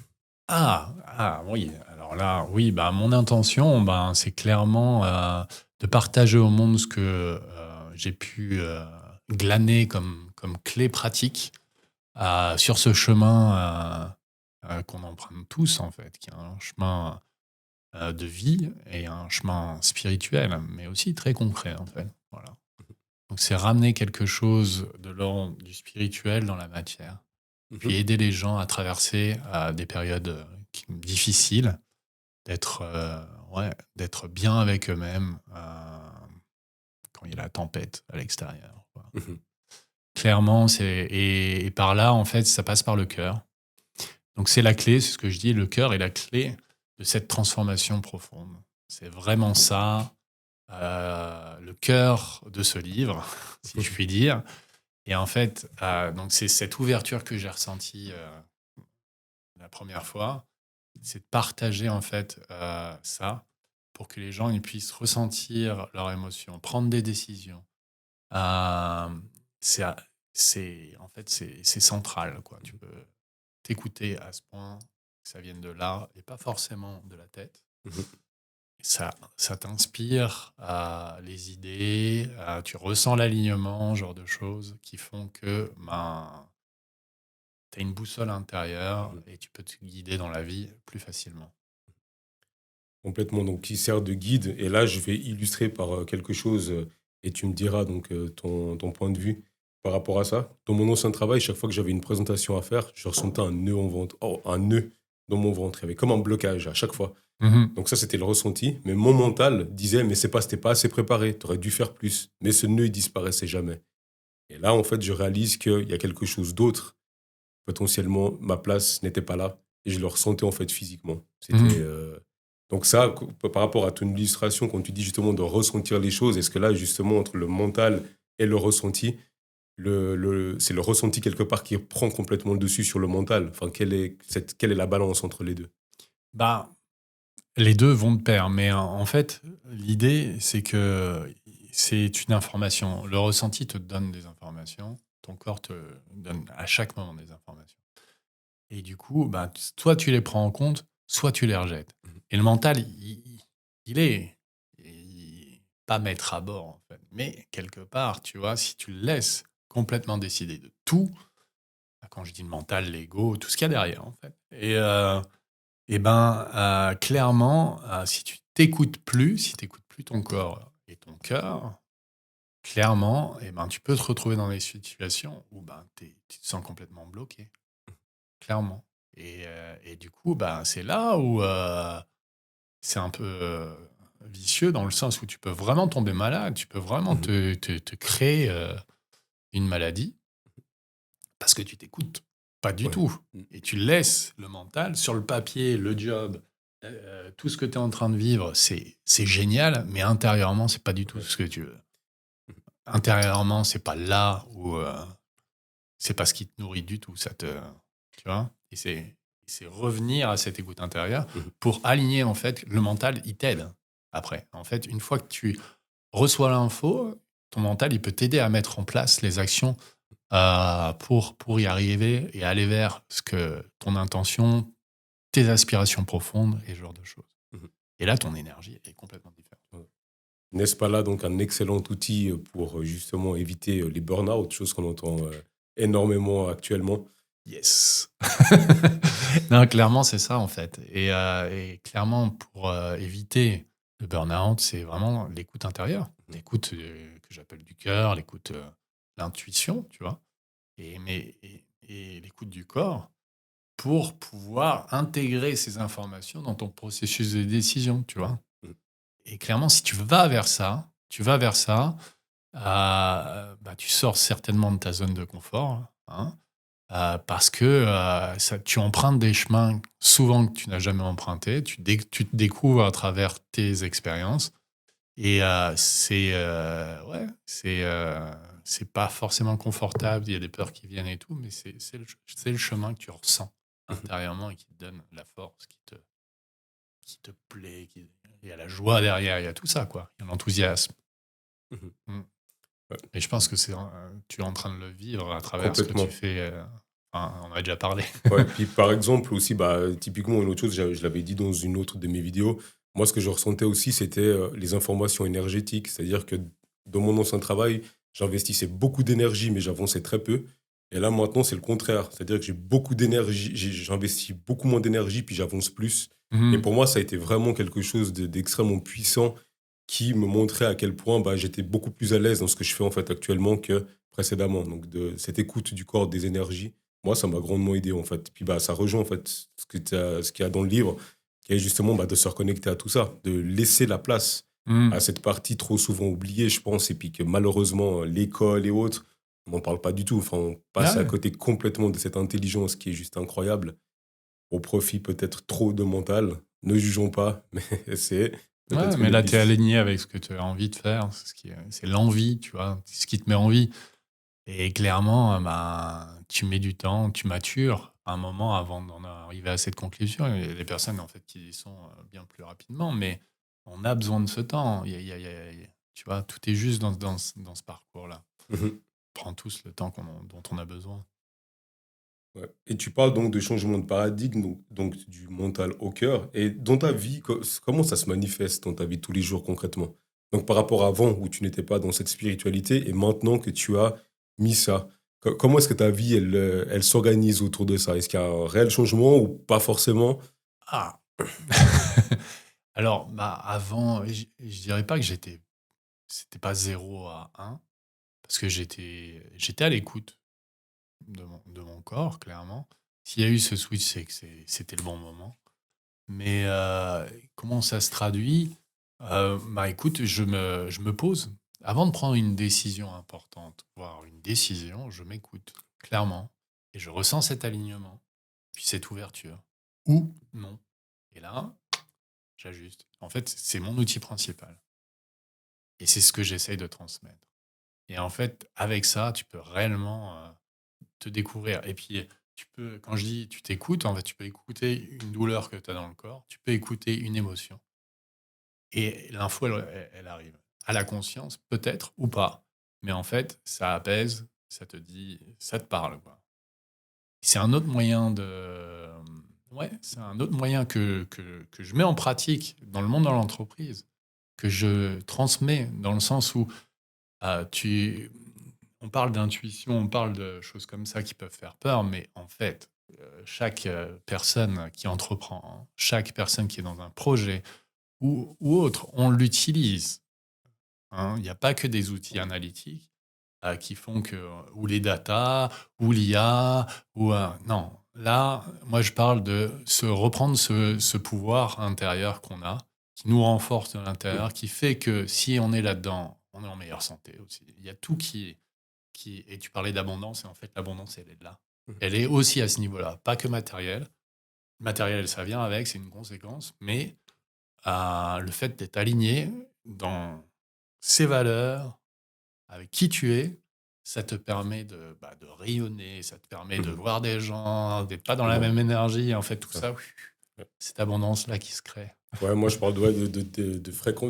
Speaker 2: Oui. Alors là, oui, bah, mon intention, ben, c'est clairement de partager au monde ce que j'ai pu glaner comme clé pratique sur ce chemin qu'on emprunte tous, en fait, qui est un chemin de vie et un chemin spirituel, mais aussi très concret, en fait. Voilà. Donc, c'est ramener quelque chose de l'ordre du spirituel dans la matière, puis aider les gens à traverser des périodes difficiles, d'être d'être bien avec eux-mêmes quand il y a la tempête à l'extérieur. Quoi. Clairement, et par là, en fait, ça passe par le cœur. Donc, c'est la clé, c'est ce que je dis, le cœur est la clé de cette transformation profonde. C'est vraiment ça, le cœur de ce livre, si je puis dire. Et en fait, donc c'est cette ouverture que j'ai ressentie la première fois, c'est de partager en fait ça pour que les gens ils puissent ressentir leurs émotions, prendre des décisions. Euh, c'est en fait c'est central quoi. Tu peux t'écouter à ce point que ça vienne de là et pas forcément de la tête. Ça t'inspire les idées, tu ressens l'alignement, genre de choses qui font que tu as une boussole intérieure et tu peux te guider dans la vie plus facilement.
Speaker 1: Complètement, donc qui sert de guide. Et là, je vais illustrer par quelque chose et tu me diras donc ton point de vue par rapport à ça. Dans mon ancien travail, chaque fois que j'avais une présentation à faire, je ressentais un nœud en ventre, un nœud dans mon ventre. Il y avait comme un blocage à chaque fois. Donc ça, c'était le ressenti. Mais mon mental disait, mais c'était pas assez préparé. Tu aurais dû faire plus. Mais ce nœud, il disparaissait jamais. Et là, en fait, je réalise qu'il y a quelque chose d'autre. Potentiellement, ma place n'était pas là. Et je le ressentais en fait physiquement. C'était... Donc ça, par rapport à ton illustration, quand tu dis justement de ressentir les choses, est-ce que là, justement, entre le mental et le ressenti, c'est le ressenti quelque part qui prend complètement le dessus sur le mental? Enfin, quelle est la balance entre les deux?
Speaker 2: Bah, les deux vont de pair, mais en fait, l'idée, c'est que c'est une information. Le ressenti te donne des informations, ton corps te donne à chaque moment des informations. Et du coup, bah, soit tu les prends en compte, soit tu les rejettes. Et le mental, il est pas mettre à bord, en fait. Mais quelque part, tu vois, si tu le laisses complètement décider de tout, quand je dis le mental, l'ego, tout ce qu'il y a derrière, en fait. Et clairement, si tu t'écoutes plus, si tu n'écoutes plus ton corps et ton cœur, clairement, tu peux te retrouver dans des situations où tu te sens complètement bloqué. Clairement. Et du coup, c'est là où c'est un peu vicieux dans le sens où tu peux vraiment tomber malade, tu peux vraiment te créer une maladie parce que tu t'écoutes pas du tout. Et tu laisses le mental sur le papier, le job, tout ce que tu es en train de vivre, c'est génial, mais intérieurement, c'est pas du tout ce que tu veux. Intérieurement, c'est pas là où c'est pas ce qui te nourrit du tout. Tu vois, et c'est revenir à cette écoute intérieure pour aligner, en fait, le mental, il t'aide après. En fait, une fois que tu reçois l'info, ton mental, il peut t'aider à mettre en place les actions pour y arriver et aller vers ce que ton intention, tes aspirations profondes et ce genre de choses. Et là, ton énergie est complètement différente.
Speaker 1: N'est-ce pas là donc un excellent outil pour justement éviter les burn-out, chose qu'on entend énormément actuellement?
Speaker 2: Yes. Non, clairement, c'est ça, en fait. Et clairement, pour éviter le burn-out, c'est vraiment l'écoute intérieure. L'écoute que j'appelle du cœur, l'écoute l'intuition, tu vois. Et l'écoute du corps pour pouvoir intégrer ces informations dans ton processus de décision, tu vois. Et clairement, si tu vas vers ça, tu sors certainement de ta zone de confort, hein, parce que tu empruntes des chemins souvent que tu n'as jamais empruntés, tu te découvres à travers tes expériences, et c'est pas forcément confortable, il y a des peurs qui viennent et tout, mais c'est le chemin que tu ressens intérieurement et qui te donne la force, qui te plaît, il y a la joie derrière, il y a tout ça, quoi. Il y a l'enthousiasme. Et je pense que tu es en train de le vivre à travers ce que tu fais. On en a déjà parlé.
Speaker 1: Ouais, puis par exemple aussi, typiquement une autre chose, je l'avais dit dans une autre de mes vidéos, moi ce que je ressentais aussi, c'était les informations énergétiques. C'est-à-dire que dans mon ancien travail, j'investissais beaucoup d'énergie, mais j'avançais très peu. Et là, maintenant, c'est le contraire. C'est-à-dire que j'ai beaucoup d'énergie, j'investis beaucoup moins d'énergie, puis j'avance plus. Et
Speaker 2: Mhm.
Speaker 1: pour moi, ça a été vraiment quelque chose d'extrêmement puissant qui me montrait à quel point bah, j'étais beaucoup plus à l'aise dans ce que je fais en fait actuellement que précédemment. Donc, de cette écoute du corps, des énergies, moi, ça m'a grandement aidé en fait. Puis bah, ça rejoint en fait ce qu'il y a dans le livre, qui est justement bah, de se reconnecter à tout ça, de laisser la place à
Speaker 2: Mhm.
Speaker 1: cette partie trop souvent oubliée, je pense, et puis que malheureusement, l'école et autres, on n'en parle pas du tout. Enfin, on passe
Speaker 2: Ah
Speaker 1: à
Speaker 2: ouais.
Speaker 1: côté complètement de cette intelligence qui est juste incroyable, au profit peut-être trop de mental. Ne jugeons pas, mais c'est
Speaker 2: Ouais,
Speaker 1: peut-être
Speaker 2: mais
Speaker 1: une
Speaker 2: là, tu es
Speaker 1: piste.
Speaker 2: aligné avec ce que tu as envie de faire. C'est l'envie, tu vois, c'est ce qui te met envie. Et clairement, ben, tu mets du temps, tu matures un moment avant d'en arriver à cette conclusion. Et les personnes, en fait, qui y sont bien plus rapidement, mais on a besoin de ce temps. Tu vois, tout est juste dans ce parcours-là.
Speaker 1: Mhm.
Speaker 2: On prend tous le temps dont on a besoin.
Speaker 1: Ouais. Et tu parles donc de changement de paradigme, donc du mental au cœur. Et dans ta vie, comment ça se manifeste dans ta vie de tous les jours concrètement? Donc par rapport à avant où tu n'étais pas dans cette spiritualité et maintenant que tu as mis ça, comment est-ce que ta vie, elle s'organise autour de ça? Est-ce qu'il y a un réel changement ou pas forcément?
Speaker 2: Ah. Alors, bah, avant, je dirais pas que c'était pas 0 à 1, parce que j'étais à l'écoute de mon corps, clairement. S'il y a eu ce switch, c'est que c'était le bon moment. Mais comment ça se traduit? Bah écoute, je me pose. Avant de prendre une décision importante, voire une décision, je m'écoute, clairement. Et je ressens cet alignement, puis cette ouverture. Ou non. Et là, j'ajuste. En fait, c'est mon outil principal. Et c'est ce que j'essaye de transmettre. Et en fait, avec ça, tu peux réellement te découvrir. Et puis, quand je dis tu t'écoutes, en fait, tu peux écouter une douleur que tu as dans le corps, tu peux écouter une émotion. Et l'info, elle arrive. À la conscience, peut-être, ou pas. Mais en fait, ça apaise, ça te dit, ça te parle, quoi. C'est un autre moyen de. Ouais, c'est un autre moyen que je mets en pratique dans le monde de l'entreprise, que je transmets dans le sens où on parle d'intuition, on parle de choses comme ça qui peuvent faire peur, mais en fait, chaque personne qui entreprend, hein, chaque personne qui est dans un projet ou autre, on l'utilise, hein. Il n'y a pas que des outils analytiques qui font que, ou les data, ou l'IA, non. Là, moi, je parle de reprendre ce pouvoir intérieur qu'on a, qui nous renforce de l'intérieur, qui fait que si on est là-dedans, on est en meilleure santé aussi. Il y a tout et tu parlais d'abondance, et en fait, l'abondance, elle est là. Elle est aussi à ce niveau-là, pas que matériel. Matériel, ça vient avec, c'est une conséquence, mais le fait d'être aligné dans ses valeurs, avec qui tu es, ça te permet de rayonner, ça te permet de
Speaker 1: Mhm.
Speaker 2: voir des gens, d'être pas dans la
Speaker 1: Exactement,
Speaker 2: même énergie. En fait, tout
Speaker 1: c'est ça.
Speaker 2: ça,
Speaker 1: Ouais.
Speaker 2: cette abondance-là qui se crée.
Speaker 1: Ouais, moi je parle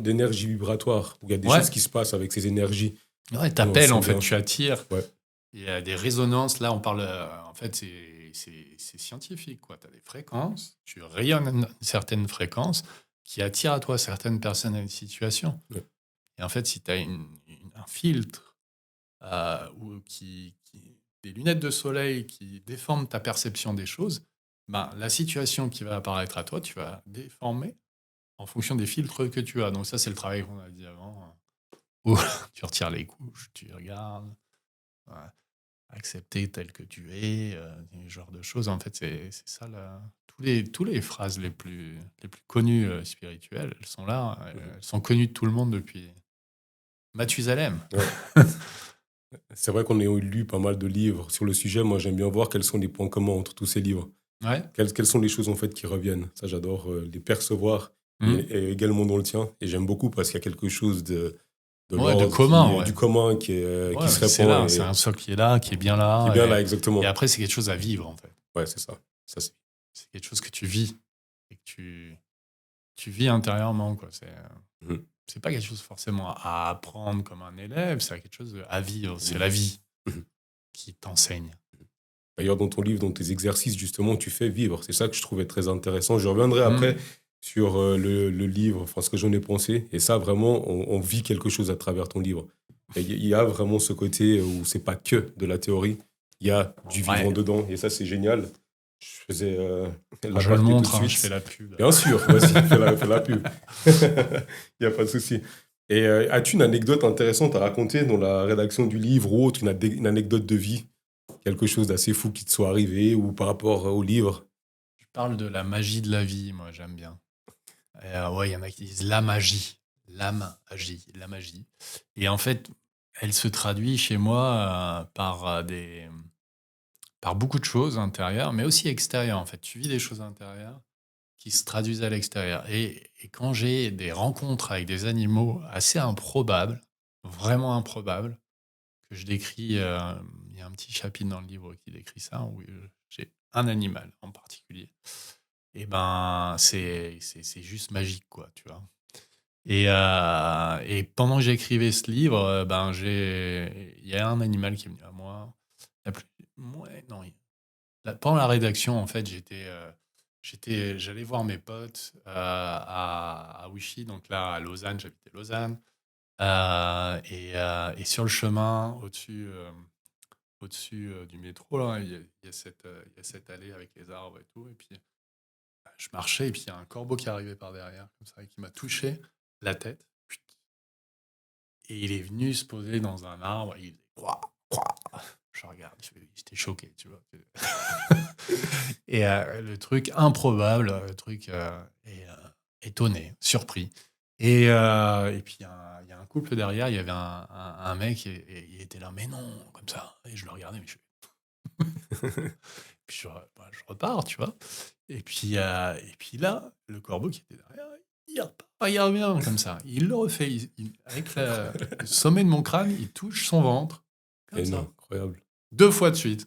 Speaker 1: d'énergie vibratoire, où il y a des
Speaker 2: Ouais,
Speaker 1: choses qui se passent avec ces énergies,
Speaker 2: ouais,
Speaker 1: et on se
Speaker 2: t'appelles, en
Speaker 1: sent
Speaker 2: fait,
Speaker 1: bien.
Speaker 2: tu attires.
Speaker 1: Ouais.
Speaker 2: Il y a des résonances. Là, on parle, en fait, c'est scientifique, quoi. Tu as des fréquences, tu rayonnes une certaine fréquence qui attire à toi certaines personnes et une situation.
Speaker 1: Ouais.
Speaker 2: Et en fait, si tu as un filtre des lunettes de soleil qui déforment ta perception des choses, ben, la situation qui va apparaître à toi, tu vas déformer en fonction des filtres que tu as. Donc ça, c'est le travail qu'on a dit avant, hein, où tu retires les couches, tu regardes, ouais, accepter tel que tu es, ce genre de choses. En fait, c'est ça. Tous les phrases les plus connues spirituelles, elles sont là,
Speaker 1: Mhm.
Speaker 2: elles sont connues de tout le monde depuis Mathusalem.
Speaker 1: Ouais. C'est vrai qu'on a lu pas mal de livres sur le sujet. Moi, j'aime bien voir quels sont les points communs entre tous ces livres.
Speaker 2: Ouais.
Speaker 1: Quelles sont les choses en fait qui reviennent. Ça, j'adore les percevoir
Speaker 2: Mhm.
Speaker 1: et également dans le tien. Et j'aime beaucoup parce qu'il y a quelque chose de
Speaker 2: Ouais, de
Speaker 1: l'ordre
Speaker 2: commun,
Speaker 1: du
Speaker 2: ouais.
Speaker 1: commun qui
Speaker 2: Ouais,
Speaker 1: se
Speaker 2: c'est
Speaker 1: répand
Speaker 2: là, c'est
Speaker 1: et
Speaker 2: un socle qui est là, qui est bien
Speaker 1: qui est
Speaker 2: là.
Speaker 1: bien là,
Speaker 2: Et
Speaker 1: exactement.
Speaker 2: après, c'est quelque chose à vivre, en fait.
Speaker 1: Ouais, c'est ça. Ça, c'est...
Speaker 2: C'est quelque chose que tu vis et que tu vis intérieurement, quoi.
Speaker 1: Mhm.
Speaker 2: C'est pas quelque chose forcément à apprendre comme un élève, c'est quelque chose à vivre. C'est la
Speaker 1: Vivre.
Speaker 2: vie
Speaker 1: Mhm.
Speaker 2: qui t'enseigne.
Speaker 1: D'ailleurs, dans ton livre, dans tes exercices, justement, tu fais vivre. C'est ça que je trouvais très intéressant. Je reviendrai après
Speaker 2: Mhm.
Speaker 1: sur le livre, enfin, ce que j'en ai pensé. Et ça, vraiment, on vit quelque chose à travers ton livre. Et il y a vraiment ce côté où c'est pas que de la théorie. Il y a du vivant
Speaker 2: Ouais,
Speaker 1: dedans, et ça, c'est génial. Je faisais
Speaker 2: je le
Speaker 1: l'aparté tout de
Speaker 2: montre, hein, je
Speaker 1: suite.
Speaker 2: fais la pub.
Speaker 1: Bien sûr, vas-y, fais la pub. Il n'y a pas de souci. Et as-tu une anecdote intéressante à raconter dans la rédaction du livre ou autre, une anecdote de vie? Quelque chose d'assez fou qui te soit arrivé ou par rapport au livre?
Speaker 2: Je parle de la magie de la vie, moi, j'aime bien. Et, ouais, il y en a qui disent la magie. La magie. Et en fait, elle se traduit chez moi par beaucoup de choses intérieures, mais aussi extérieures. En fait, tu vis des choses intérieures qui se traduisent à l'extérieur. Et quand j'ai des rencontres avec des animaux assez improbables, vraiment improbables, que je décris, il y a un petit chapitre dans le livre qui décrit ça, où j'ai un animal en particulier. Et ben, c'est juste magique, quoi, tu vois. Et pendant que j'écrivais ce livre, il y a un animal qui est venu à moi. La plus- ouais, non, pendant la rédaction, en fait, j'allais voir mes potes à Ouchy, donc là, à Lausanne, j'habitais Lausanne. Et sur le chemin, au-dessus du métro, là, il y a cette allée avec les arbres et tout. Et puis, je marchais, et puis il y a un corbeau qui arrivait par derrière, comme ça, et qui m'a touché la tête. Et il est venu se poser dans un arbre. Il Ouah, ouah. Je regarde, j'étais choqué, tu vois. Et le truc improbable, le truc étonné, surpris. Et puis il y a un couple derrière, il y avait un mec, et il était là, mais non, comme ça. Et je le regardais, mais puis je repars, tu vois. Et puis là, le corbeau qui était derrière, il revient comme ça. Il le refait. Avec le sommet de mon crâne, il touche son ventre, comme
Speaker 1: Et non,
Speaker 2: ça,
Speaker 1: incroyable.
Speaker 2: 2 fois de suite.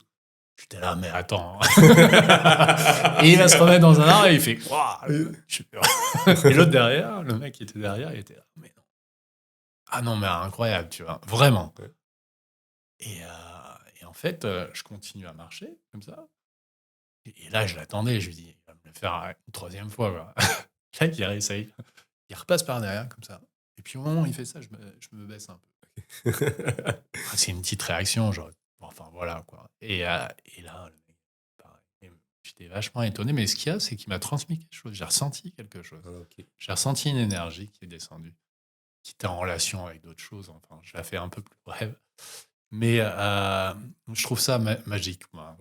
Speaker 2: J'étais là, mais attends. Et il va se remettre dans un arbre et il fait Ouah. Et l'autre derrière, le mec qui était derrière, il était là, mais non. Ah non, mais incroyable, tu vois, vraiment.
Speaker 1: Ouais.
Speaker 2: Et en fait, je continue à marcher comme ça. Et là, je l'attendais, je lui dis, il va me le faire une troisième fois, quoi. Là, il réessaye. Il repasse par derrière, comme ça. Et puis au moment où il fait ça, je me baisse un peu. Ah, c'est une petite réaction, genre, bon, enfin voilà, quoi. Et là, le mec, pareil. J'étais vachement étonné, mais ce qu'il y a, c'est qu'il m'a transmis quelque chose. J'ai ressenti quelque chose.
Speaker 1: Ah, ok.
Speaker 2: J'ai ressenti une énergie qui est descendue, qui était en relation avec d'autres choses. Enfin, je la fais un peu plus brève. Mais je trouve ça magique, moi.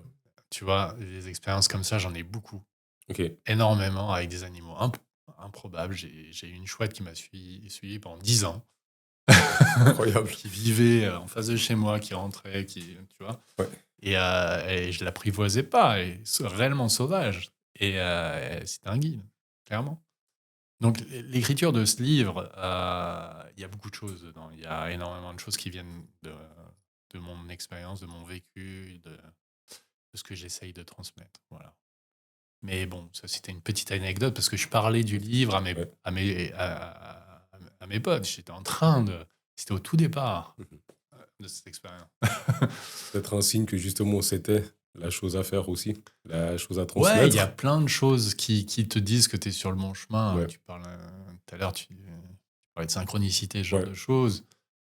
Speaker 2: Tu vois, des expériences comme ça, j'en ai beaucoup,
Speaker 1: Ok.
Speaker 2: énormément, avec des animaux improbables. J'ai eu une chouette qui m'a suivi pendant 10 ans,
Speaker 1: Incroyable.
Speaker 2: qui vivait en face de chez moi, qui rentrait, tu vois.
Speaker 1: Ouais.
Speaker 2: Et je l'apprivoisais pas, et réellement sauvage. Et c'était un guide, clairement. Donc, l'écriture de ce livre, il y a beaucoup de choses dedans. Il y a énormément de choses qui viennent de mon expérience, de mon vécu, de ce que j'essaye de transmettre. Voilà. Mais bon, ça c'était une petite anecdote parce que je parlais du livre
Speaker 1: Ouais.
Speaker 2: à mes potes. C'était au tout départ
Speaker 1: Mhm.
Speaker 2: de cette expérience.
Speaker 1: Peut-être un signe que justement c'était la chose à faire aussi, la chose à
Speaker 2: Ouais, il y a
Speaker 1: transmettre.
Speaker 2: plein de choses qui te disent que tu es sur le bon chemin.
Speaker 1: Ouais.
Speaker 2: Tu parles tout à l'heure, tu parlais de synchronicité, ce genre
Speaker 1: Ouais.
Speaker 2: de choses.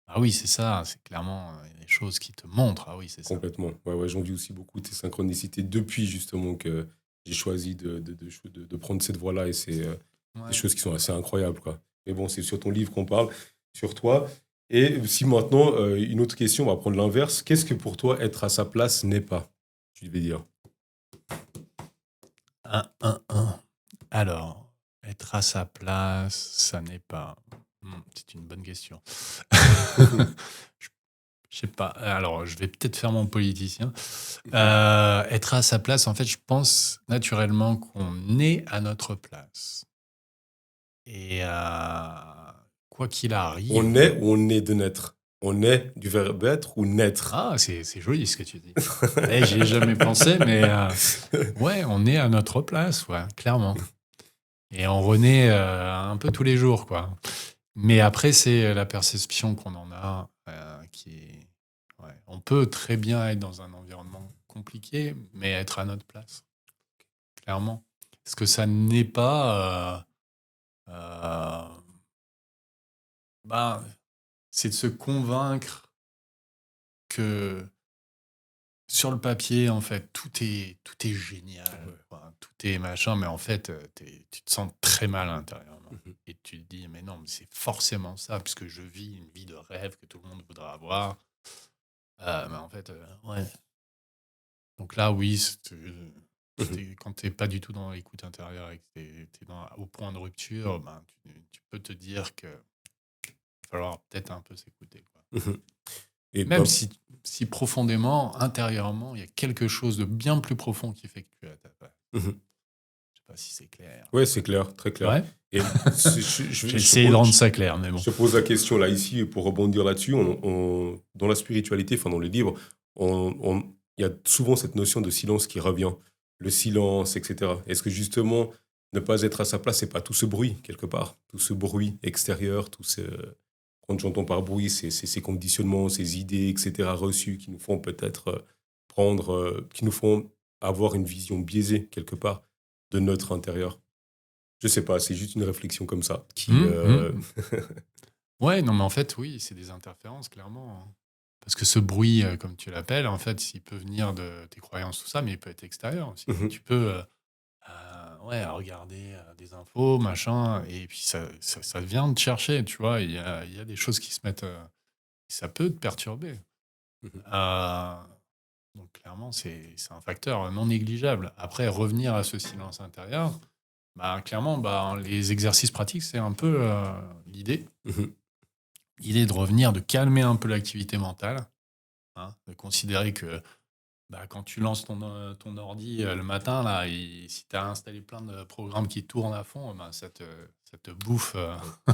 Speaker 2: Ah oui, c'est ça, c'est clairement des choses qui te montrent. Ah oui, c'est ça.
Speaker 1: Complètement. Ouais, ouais, j'en vis aussi beaucoup tes synchronicités depuis justement que j'ai choisi de prendre cette voie-là et c'est des
Speaker 2: Ouais.
Speaker 1: choses qui sont assez incroyables, quoi. Mais bon, c'est sur ton livre qu'on parle, sur toi. Et si maintenant, une autre question, on va prendre l'inverse. Qu'est-ce que pour toi être à sa place n'est pas? Tu devais dire.
Speaker 2: Un. Alors, être à sa place, ça n'est pas. C'est une bonne question. Je je sais pas. Alors, je vais peut-être faire mon politicien. Être à sa place, en fait, je pense naturellement qu'on est à notre place. Et quoi qu'il
Speaker 1: On
Speaker 2: arrive.
Speaker 1: est ou on est de naître? On est du verbe être ou naître?
Speaker 2: Ah, c'est joli ce que tu dis. J'y ai jamais pensé, mais ouais, on est à notre place, ouais, clairement. Et on renaît un peu tous les jours, quoi. Mais après, c'est la perception qu'on en a qui est. Ouais. On peut très bien être dans un environnement compliqué, mais être à notre place, clairement. Ce que ça n'est pas, ben, c'est de se convaincre que sur le papier, en fait, tout est génial,
Speaker 1: Ouais.
Speaker 2: quoi. Tout est machin, mais en fait, tu te sens très mal intérieurement.
Speaker 1: Mhm.
Speaker 2: Et tu te dis, mais non, mais c'est forcément ça, puisque je vis une vie de rêve que tout le monde voudra avoir. Mais en fait, ouais. Donc là, oui,
Speaker 1: Mhm.
Speaker 2: quand tu n'es pas du tout dans l'écoute intérieure et que tu es, au point de rupture, ben, tu peux te dire qu'il va falloir peut-être un peu s'écouter, quoi.
Speaker 1: Mhm. Et
Speaker 2: Même
Speaker 1: bah,
Speaker 2: si profondément, intérieurement, il y a quelque chose de bien plus profond qui fait que tu es à ta place.
Speaker 1: mhm.
Speaker 2: Je sais pas si c'est clair.
Speaker 1: Ouais, c'est clair, très clair.
Speaker 2: Ouais.
Speaker 1: Et
Speaker 2: J'ai essayé de rendre ça clair, mais bon.
Speaker 1: je te pose la question là ici pour rebondir là-dessus. Dans la spiritualité, enfin dans les livres, il y a souvent cette notion de silence qui revient, le silence, etc. Est-ce que justement ne pas être à sa place, c'est pas tout ce bruit quelque part, tout ce bruit extérieur, quand j'entends par bruit, ces conditionnements, ces idées, etc. reçues qui nous font peut-être qui nous font avoir une vision biaisée quelque part de notre intérieur. Je sais pas, c'est juste une réflexion comme ça qui.
Speaker 2: Hum, hum. Ouais, non, mais en fait, oui, c'est des interférences, clairement, hein. Parce que ce bruit, comme tu l'appelles, en fait, il peut venir de tes croyances, tout ça, mais il peut être extérieur aussi.
Speaker 1: Mhm,
Speaker 2: Tu peux ouais, regarder des infos, machin, et puis ça vient te chercher, tu vois. Il y a des choses qui se mettent. Ça peut te perturber.
Speaker 1: mhm,
Speaker 2: Euh, donc, clairement, c'est un facteur non négligeable. Après, revenir à ce silence intérieur, bah, clairement, bah, les exercices pratiques, c'est un peu l'idée.
Speaker 1: mhm.
Speaker 2: L'idée de revenir, de calmer un peu l'activité mentale, hein, de considérer que bah, quand tu lances ton ordi le matin, là, et si tu as installé plein de programmes qui tournent à fond, bah, ça te bouffe,
Speaker 1: Ouais.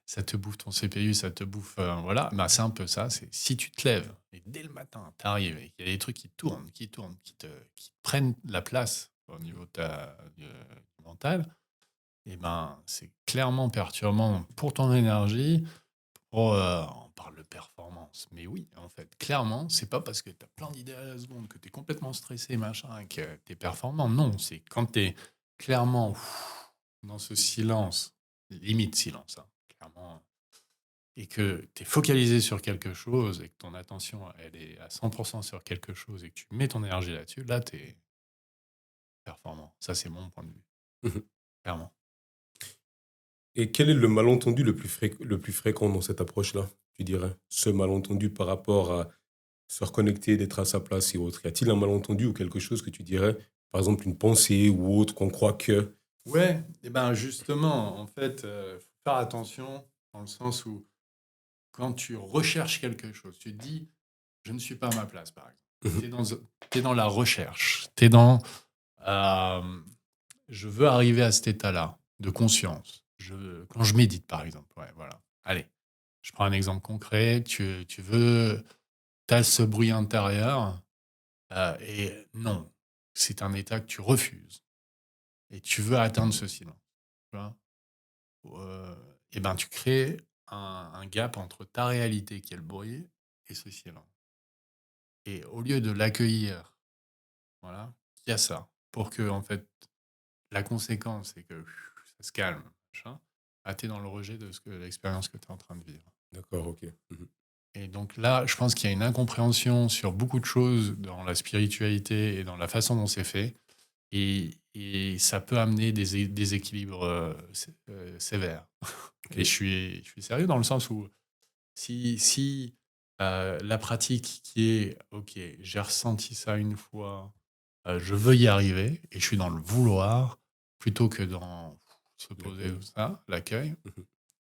Speaker 2: ça te bouffe ton CPU, ça te bouffe. Voilà, bah, c'est un peu ça. C'est si tu te lèves et dès le matin, tu arrives et qu'il y a des trucs qui tournent, qui te prennent la place au niveau du mental, et ben, c'est clairement perturbant pour ton énergie. On parle de performance. Mais oui, en fait, clairement, c'est pas parce que tu as plein d'idées à la seconde, que tu es complètement stressé, machin, que tu es performant. Non, c'est quand tu es clairement dans ce silence, limite silence, hein, clairement, et que tu es focalisé sur quelque chose et que ton attention, elle est à 100% sur quelque chose et que tu mets ton énergie là-dessus, là, tu es performant. Ça, c'est mon point de vue,
Speaker 1: Mhm.
Speaker 2: clairement.
Speaker 1: Et quel est le malentendu le plus fréquent dans cette approche-là, tu dirais? Ce malentendu par rapport à se reconnecter, d'être à sa place et autres. Y a-t-il un malentendu ou quelque chose que tu dirais, par exemple une pensée ou autre qu'on croit que.
Speaker 2: Ouais, et ben justement, en fait, faut faire attention dans le sens où quand tu recherches quelque chose, tu te dis, je ne suis pas à ma place, par exemple. Tu
Speaker 1: Mhm,
Speaker 2: es dans la recherche, tu es dans, euh, je veux arriver à cet état-là de conscience. Quand je médite, par exemple, ouais, voilà. Allez, je prends un exemple concret, tu veux, tu as ce bruit intérieur, et non, c'est un état que tu refuses, et tu veux atteindre ce silence. Tu vois. Euh, et ben tu crées un gap entre ta réalité qui est le bruit et ce silence. Et au lieu de l'accueillir, voilà, il y a ça, pour que en fait la conséquence c'est que ça se calme, machin, ah, t'es dans le rejet de l'expérience que tu es en train de vivre.
Speaker 1: d'accord, ok. Mhm,
Speaker 2: Et donc là, je pense qu'il y a une incompréhension sur beaucoup de choses dans la spiritualité et dans la façon dont c'est fait. Et ça peut amener des déséquilibres sévères.
Speaker 1: ok.
Speaker 2: Et je suis sérieux dans le sens où si la pratique qui est, OK, j'ai ressenti ça une fois, je veux y arriver et je suis dans le vouloir plutôt que dans se poser
Speaker 1: L'accueil.
Speaker 2: ça, l'accueil,
Speaker 1: Mhm,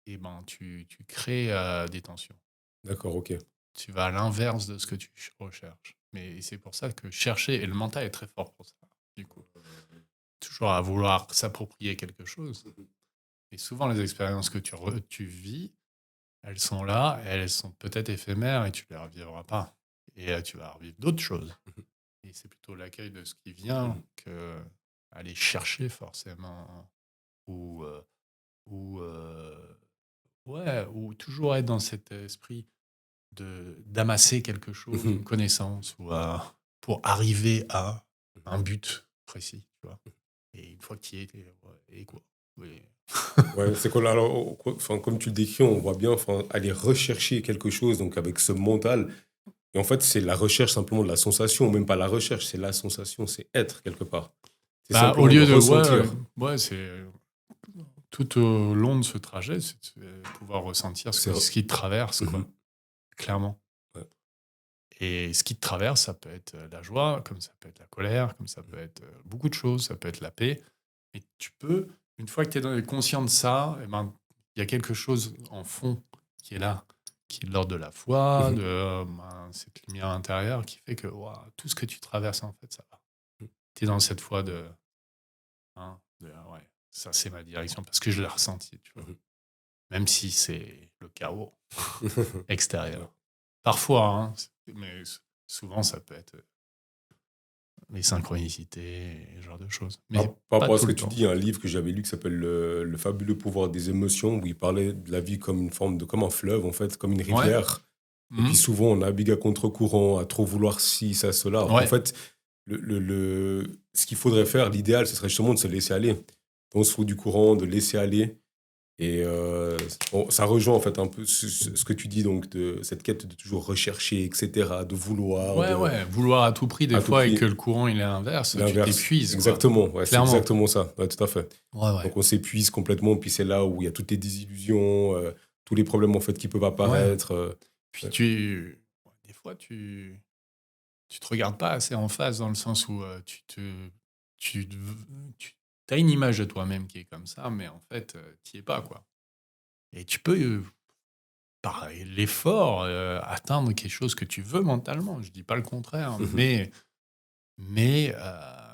Speaker 2: et ben tu crées des tensions.
Speaker 1: d'accord, ok.
Speaker 2: Tu vas à l'inverse de ce que tu recherches. Mais c'est pour ça que chercher, et le mental est très fort pour ça, du coup. Toujours à vouloir s'approprier quelque chose.
Speaker 1: Mhm,
Speaker 2: Et souvent, les expériences que tu vis, elles sont là, elles sont peut-être éphémères et tu ne les revivras pas. Et tu vas revivre d'autres choses.
Speaker 1: mhm,
Speaker 2: Et c'est plutôt l'accueil de ce qui vient
Speaker 1: mhm,
Speaker 2: que aller chercher forcément ou, ou, ouais, ou toujours être dans cet esprit d'amasser quelque chose,
Speaker 1: mhm,
Speaker 2: une connaissance ou pour arriver à un
Speaker 1: mhm.
Speaker 2: but précis, tu vois. Et une fois que tu y es, ouais, et quoi? Oui.
Speaker 1: Ouais, c'est quoi là, alors, enfin, comme tu le décris, on voit bien, enfin, aller rechercher quelque chose, donc avec ce mental. Et en fait, c'est la recherche simplement de la sensation, ou même pas la recherche, c'est la sensation, c'est être quelque part. C'est
Speaker 2: Bah, au
Speaker 1: simplement de
Speaker 2: lieu de.
Speaker 1: ressentir.
Speaker 2: Ouais, c'est. Tout au long de ce trajet, c'est de pouvoir ressentir
Speaker 1: C'est...
Speaker 2: ce qui te traverse,
Speaker 1: Mhm.
Speaker 2: quoi, clairement.
Speaker 1: Ouais.
Speaker 2: Et ce qui te traverse, ça peut être la joie, comme ça peut être la colère, comme ça peut être beaucoup de choses, ça peut être la paix. Et tu peux, une fois que tu es conscient de ça, eh ben, il y a quelque chose en fond qui est là, qui est de l'ordre de la foi,
Speaker 1: Mhm.
Speaker 2: de cette lumière intérieure qui fait que ouah, tout ce que tu traverses, en fait, ça va. Tu es dans cette foi ouais, ça c'est ma direction, parce que je l'ai ressenti, tu vois.
Speaker 1: Mhm.
Speaker 2: Même si c'est le chaos
Speaker 1: Ouais.
Speaker 2: extérieur. Parfois, hein, mais souvent ça peut être les synchronicités et ce genre de choses. Mais
Speaker 1: Par
Speaker 2: pas
Speaker 1: rapport à ce
Speaker 2: tout
Speaker 1: que
Speaker 2: le
Speaker 1: tu
Speaker 2: temps.
Speaker 1: dis, il y a un livre que j'avais lu qui s'appelle Le fabuleux pouvoir des émotions, où il parlait de la vie comme une forme de, comme un fleuve, en fait, comme une
Speaker 2: Ouais.
Speaker 1: rivière. Et puis
Speaker 2: Mhm.
Speaker 1: souvent, on navigue à contre-courant, à trop vouloir ci, ça, cela. Alors qu'en
Speaker 2: Ouais.
Speaker 1: fait, ce qu'il faudrait faire, l'idéal, ce serait justement de se laisser aller. On se fout du courant, de laisser aller. Et bon, ça rejoint en fait un peu ce que tu dis, donc, de cette quête de toujours rechercher, etc., de vouloir,
Speaker 2: Ouais,
Speaker 1: de,
Speaker 2: ouais. Vouloir à tout prix, des
Speaker 1: à tout
Speaker 2: fois, et
Speaker 1: prix,
Speaker 2: que le courant il est inverse, tu
Speaker 1: l'inverse.
Speaker 2: t'épuises, quoi.
Speaker 1: Exactement, ouais, c'est
Speaker 2: Clairement.
Speaker 1: exactement ça, ouais, tout à fait.
Speaker 2: Ouais, ouais.
Speaker 1: Donc on s'épuise complètement, puis c'est là où il y a toutes les désillusions, tous les problèmes en fait qui peuvent
Speaker 2: Ouais.
Speaker 1: apparaître.
Speaker 2: Puis
Speaker 1: Ouais.
Speaker 2: des fois, tu te regardes pas assez en face dans le sens où tu, tu as une image de toi-même qui est comme ça, mais en fait, tu y es pas, quoi. Et tu peux, par l'effort, atteindre quelque chose que tu veux mentalement. Je dis pas le contraire,
Speaker 1: Mhm.
Speaker 2: mais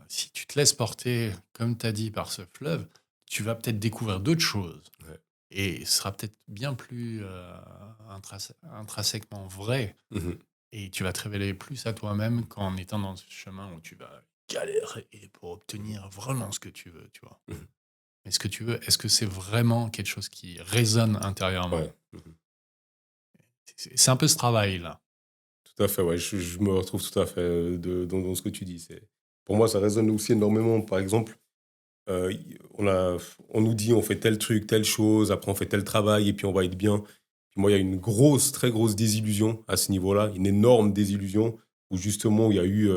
Speaker 2: si tu te laisses porter, comme tu as dit, par ce fleuve, tu vas peut-être découvrir d'autres choses.
Speaker 1: Ouais.
Speaker 2: Et ce sera peut-être bien plus intrinsèquement vrai.
Speaker 1: Mhm.
Speaker 2: Et tu vas te révéler plus à toi-même qu'en étant dans ce chemin où tu vas galérer pour obtenir vraiment ce que tu veux, tu vois.
Speaker 1: Mhm.
Speaker 2: Mais ce que tu veux, est-ce que c'est vraiment quelque chose qui résonne intérieurement?
Speaker 1: Ouais. Mhm.
Speaker 2: C'est un peu ce travail-là.
Speaker 1: Tout à fait, ouais, je me retrouve tout à fait dans ce que tu dis. Pour moi, ça résonne aussi énormément. Par exemple, on nous dit on fait tel truc, telle chose, après on fait tel travail et puis on va être bien. Puis moi, il y a une grosse, très grosse désillusion à ce niveau-là, une énorme désillusion où justement il y a eu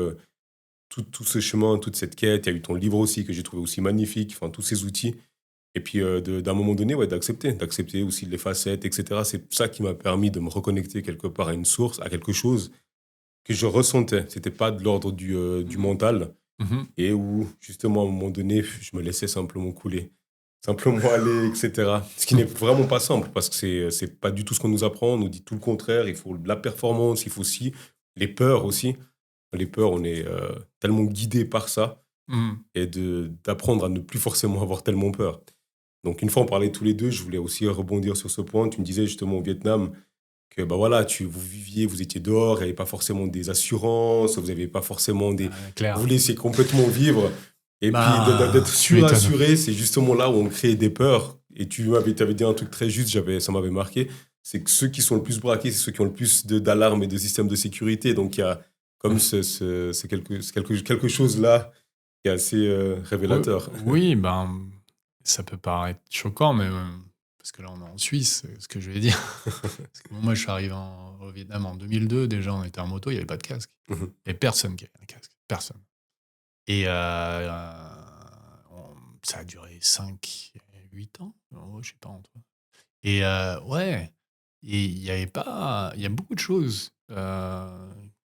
Speaker 1: tout ce chemin, toute cette quête. Il y a eu ton livre aussi que j'ai trouvé aussi magnifique, enfin tous ces outils. Et puis d'un moment donné, ouais, d'accepter aussi les facettes, etc. C'est ça qui m'a permis de me reconnecter quelque part à une source, à quelque chose que je ressentais. C'était pas de l'ordre du
Speaker 2: Mhm.
Speaker 1: mental
Speaker 2: Mhm.
Speaker 1: et où, justement, à un moment donné, je me laissais simplement couler, simplement aller, etc. Ce qui n'est vraiment pas simple parce que c'est pas du tout ce qu'on nous apprend. On nous dit tout le contraire. Il faut de la performance, il faut aussi les peurs aussi. Les peurs, on est tellement guidé par ça
Speaker 2: Mhm.
Speaker 1: et d'apprendre à ne plus forcément avoir tellement peur. Donc, une fois on parlait tous les deux, je voulais aussi rebondir sur ce point. Tu me disais justement au Vietnam que bah voilà, vous viviez, vous étiez dehors, il n'y avait pas forcément des assurances, vous n'avez pas forcément des...
Speaker 2: Clair.
Speaker 1: Vous laissiez complètement vivre. Et puis d'être
Speaker 2: Tu m'étonnes.
Speaker 1: surassuré, c'est justement là où on crée des peurs. Et t'avais dit un truc très juste, ça m'avait marqué, c'est que ceux qui sont le plus braqués, c'est ceux qui ont le plus d'alarmes et de systèmes de sécurité. Donc il y a comme quelque chose là qui est assez
Speaker 2: Oui,
Speaker 1: révélateur.
Speaker 2: oui, ben, ça peut paraître choquant, mais parce que là, on est en Suisse, c'est ce que je vais dire. Parce que moi, je suis arrivé au Vietnam en 2002. Déjà, on était en moto, il n'y avait pas de casque. Il n'y avait personne qui avait un casque. Personne. Et ça a duré 5, 8 ans. Je sais pas, entre. Et ouais, et il y avait pas. Il y a beaucoup de choses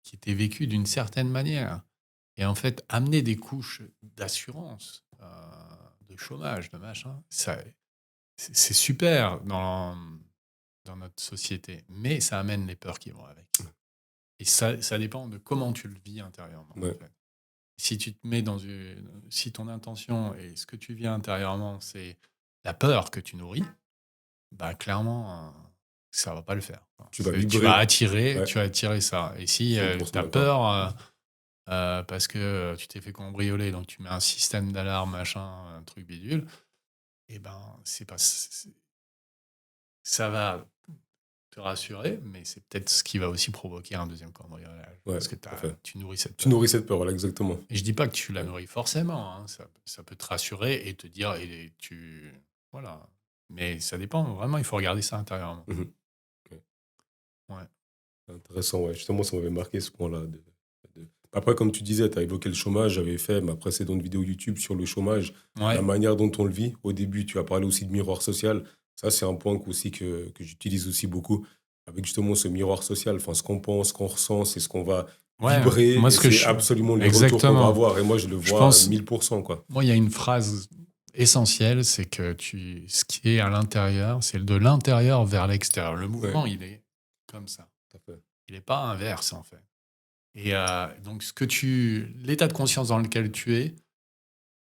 Speaker 2: qui étaient vécues d'une certaine manière. Et en fait, amener des couches d'assurance, de chômage, de machin, c'est super dans notre société, mais ça amène les peurs qui vont avec. Et ça dépend de comment tu le vis intérieurement, en
Speaker 1: Ouais.
Speaker 2: fait. Si tu te mets si ton intention et ce que tu vis intérieurement, c'est la peur que tu nourris, bah clairement, ça va pas le faire.
Speaker 1: Tu vas
Speaker 2: Tu vas
Speaker 1: vibrer.
Speaker 2: attirer,
Speaker 1: Ouais,
Speaker 2: tu vas attirer ça. Et si tu
Speaker 1: 100%
Speaker 2: as
Speaker 1: d'accord.
Speaker 2: peur, parce que tu t'es fait cambrioler, donc tu mets un système d'alarme, machin, un truc bidule, et ben, c'est pas, ça va te rassurer, mais c'est peut-être ce qui va aussi provoquer un deuxième cambriolage,
Speaker 1: Ouais,
Speaker 2: parce que
Speaker 1: tout à fait.
Speaker 2: tu nourris cette
Speaker 1: Tu
Speaker 2: peur.
Speaker 1: nourris cette peur, voilà, exactement.
Speaker 2: Et je dis pas que tu la
Speaker 1: Ouais.
Speaker 2: nourris forcément, hein, ça peut te rassurer et te dire, voilà. Mais ça dépend, vraiment, il faut regarder ça intérieurement.
Speaker 1: Mhm. Ouais.
Speaker 2: Ouais.
Speaker 1: Intéressant, ouais. Justement, ça m'avait marqué ce point-là. Après, comme tu disais, tu as évoqué le chômage. J'avais fait ma précédente vidéo YouTube sur le chômage, la
Speaker 2: Ouais,
Speaker 1: manière dont on le vit. Au début, tu as parlé aussi de miroir social. Ça, c'est un point aussi que j'utilise aussi beaucoup, avec justement ce miroir social. Enfin, ce qu'on pense, ce qu'on ressent, c'est ce qu'on va
Speaker 2: ouais.
Speaker 1: vibrer
Speaker 2: Moi,
Speaker 1: et c'est absolument les retours qu'on va
Speaker 2: exactement.
Speaker 1: avoir. Et moi, je le
Speaker 2: Je
Speaker 1: vois
Speaker 2: pense,
Speaker 1: 1000%, quoi.
Speaker 2: moi, il y a une phrase essentielle, c'est que ce qui est à l'intérieur, c'est de l'intérieur vers l'extérieur. Le
Speaker 1: Ouais,
Speaker 2: mouvement, il est comme ça.
Speaker 1: tout à fait.
Speaker 2: Il n'est pas inverse, en fait. Et donc, l'état de conscience dans lequel tu es,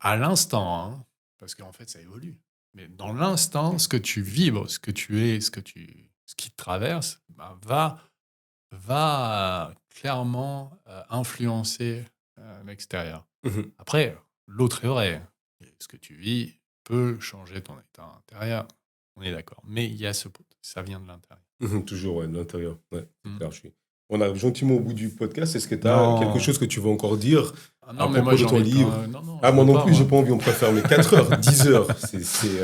Speaker 2: à l'instant, hein, parce qu'en fait, ça évolue, mais dans l'instant, ce que tu vibres, ce que tu es, ce qui te traverse, bah, va clairement influencer l'extérieur.
Speaker 1: Mhm.
Speaker 2: Après, l'autre est vrai. Ce que tu vis peut changer ton état intérieur. On est d'accord. Mais il y a ça vient de l'intérieur.
Speaker 1: Toujours, ouais, de l'intérieur. Ouais, c'est
Speaker 2: Mm.
Speaker 1: clair, On arrive gentiment au bout du podcast. Est-ce que tu as quelque
Speaker 2: Non.
Speaker 1: chose que tu veux encore dire
Speaker 2: Ah
Speaker 1: à
Speaker 2: non, mais moi
Speaker 1: propos de
Speaker 2: j'ai
Speaker 1: ton
Speaker 2: envie de.
Speaker 1: livre?
Speaker 2: Non, non,
Speaker 1: Ah,
Speaker 2: je
Speaker 1: moi
Speaker 2: veux
Speaker 1: non
Speaker 2: pas,
Speaker 1: plus, j'ai
Speaker 2: moi.
Speaker 1: pas envie. On préfère mais 4 heures, 10 heures.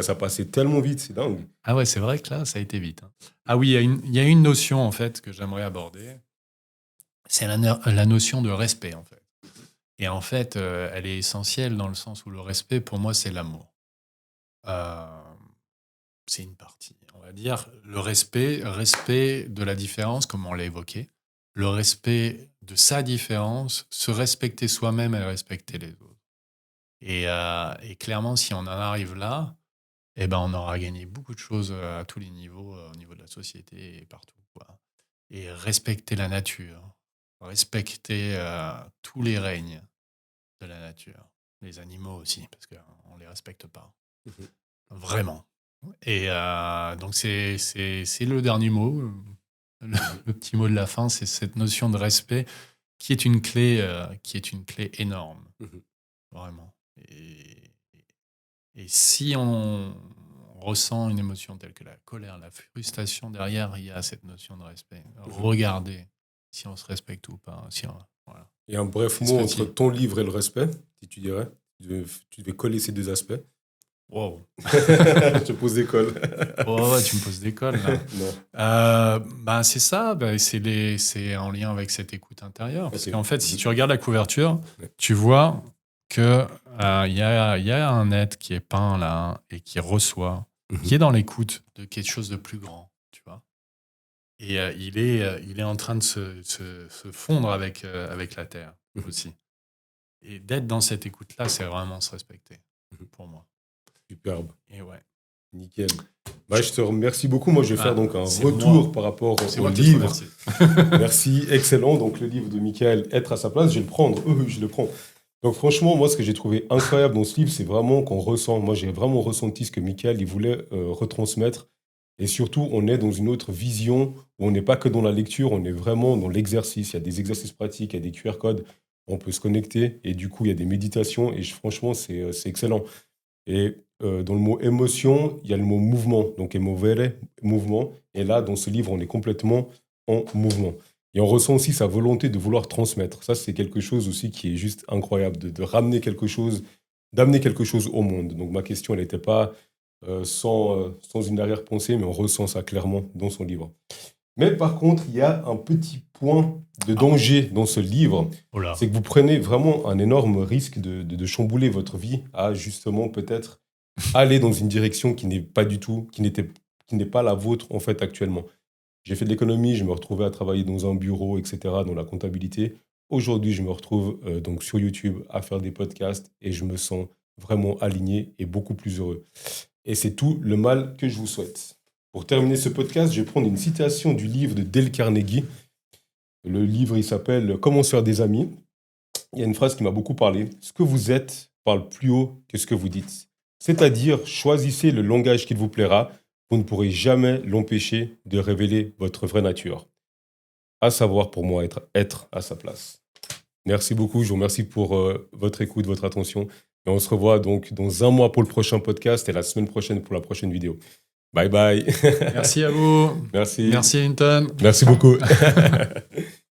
Speaker 1: Ça passait tellement vite, c'est dingue.
Speaker 2: Ah ouais, c'est vrai que là, ça a été vite, hein. Ah oui, il y a une notion en fait que j'aimerais aborder. C'est la notion de respect en fait. Et en fait, elle est essentielle dans le sens où le respect, pour moi, c'est l'amour. Euh, c'est une partie, on va dire. Le respect de la différence, comme on l'a évoqué. Le respect de sa différence, se respecter soi-même et respecter les autres. Et clairement, si on en arrive là, eh ben, on aura gagné beaucoup de choses à tous les niveaux, au niveau de la société et partout, quoi. Et respecter la nature, respecter tous les règnes de la nature, les animaux aussi, parce qu'on ne les respecte pas,
Speaker 1: Mhm.
Speaker 2: vraiment. Et donc, c'est le dernier mot,
Speaker 1: Mhm.
Speaker 2: le petit mot de la fin, c'est cette notion de respect qui est une clé énorme,
Speaker 1: Mhm.
Speaker 2: vraiment. Et si on ressent une émotion telle que la colère, la frustration, derrière, il y a cette notion de respect.
Speaker 1: Mhm.
Speaker 2: Regardez si on se respecte ou pas. Voilà.
Speaker 1: Et un bref
Speaker 2: C'est ce
Speaker 1: mot entre
Speaker 2: petit.
Speaker 1: ton livre et le respect, si tu dirais. Tu devais coller ces deux aspects.
Speaker 2: Wow.
Speaker 1: Je te pose des cols.
Speaker 2: Oh, ouais, tu me poses des cols, là.
Speaker 1: Non.
Speaker 2: Bah, c'est ça, bah, c'est en lien avec cette écoute intérieure. Parce
Speaker 1: Ok.
Speaker 2: qu'en fait, si
Speaker 1: Mhm.
Speaker 2: tu regardes la couverture,
Speaker 1: Ouais.
Speaker 2: tu vois que il y a un être qui est peint là et qui reçoit, qui
Speaker 1: Mhm.
Speaker 2: est dans l'écoute de quelque chose de plus grand, tu vois. Et il est en train de se fondre avec la terre
Speaker 1: Mhm.
Speaker 2: aussi. Et d'être dans cette écoute-là, c'est vraiment se respecter,
Speaker 1: Mhm.
Speaker 2: pour moi.
Speaker 1: Superbe.
Speaker 2: Et ouais.
Speaker 1: Nickel. Bah, je te remercie beaucoup. Moi, je vais faire
Speaker 2: Ah,
Speaker 1: donc un
Speaker 2: c'est
Speaker 1: retour
Speaker 2: moi.
Speaker 1: par rapport
Speaker 2: C'est
Speaker 1: au
Speaker 2: moi qui te
Speaker 1: livre.
Speaker 2: remercie.
Speaker 1: Merci, excellent. Donc, le livre de Michael, Être à sa place, je vais le prendre. Je le prends. Donc, franchement, moi, ce que j'ai trouvé incroyable dans ce livre, c'est vraiment qu'on ressent. Moi, j'ai vraiment ressenti ce que Michael, il voulait retransmettre. Et surtout, on est dans une autre vision où on n'est pas que dans la lecture, on est vraiment dans l'exercice. Il y a des exercices pratiques, il y a des QR codes. On peut se connecter et du coup, il y a des méditations. Et franchement, c'est excellent. Et dans le mot émotion, il y a le mot mouvement. Donc, émovere, mouvement. Et là, dans ce livre, on est complètement en mouvement. Et on ressent aussi sa volonté de vouloir transmettre. Ça, c'est quelque chose aussi qui est juste incroyable, de ramener quelque chose, d'amener quelque chose au monde. Donc, ma question, elle n'était pas sans une arrière-pensée, mais on ressent ça clairement dans son livre. Mais par contre, il y a un petit point de
Speaker 2: Ah,
Speaker 1: danger dans ce livre,
Speaker 2: oh là.
Speaker 1: c'est que vous prenez vraiment un énorme risque de chambouler votre vie à justement peut-être aller dans une direction qui n'est pas du tout, qui n'est pas la vôtre en fait actuellement. J'ai fait de l'économie, je me retrouvais à travailler dans un bureau, etc., dans la comptabilité. Aujourd'hui, je me retrouve donc sur YouTube à faire des podcasts et je me sens vraiment aligné et beaucoup plus heureux. Et c'est tout le mal que je vous souhaite. Pour terminer ce podcast, je vais prendre une citation du livre de Dale Carnegie. Le livre, il s'appelle Comment se faire des amis. Il y a une phrase qui m'a beaucoup parlé. Ce que vous êtes parle plus haut que ce que vous dites. C'est-à-dire, choisissez le langage qu'il vous plaira. Vous ne pourrez jamais l'empêcher de révéler votre vraie nature. À savoir, pour moi, être à sa place. Merci beaucoup. Je vous remercie pour votre écoute, votre attention. Et on se revoit donc dans un mois pour le prochain podcast et la semaine prochaine pour la prochaine vidéo. Bye bye.
Speaker 2: Merci à vous.
Speaker 1: Merci.
Speaker 2: Merci, Hinton.
Speaker 1: Merci beaucoup.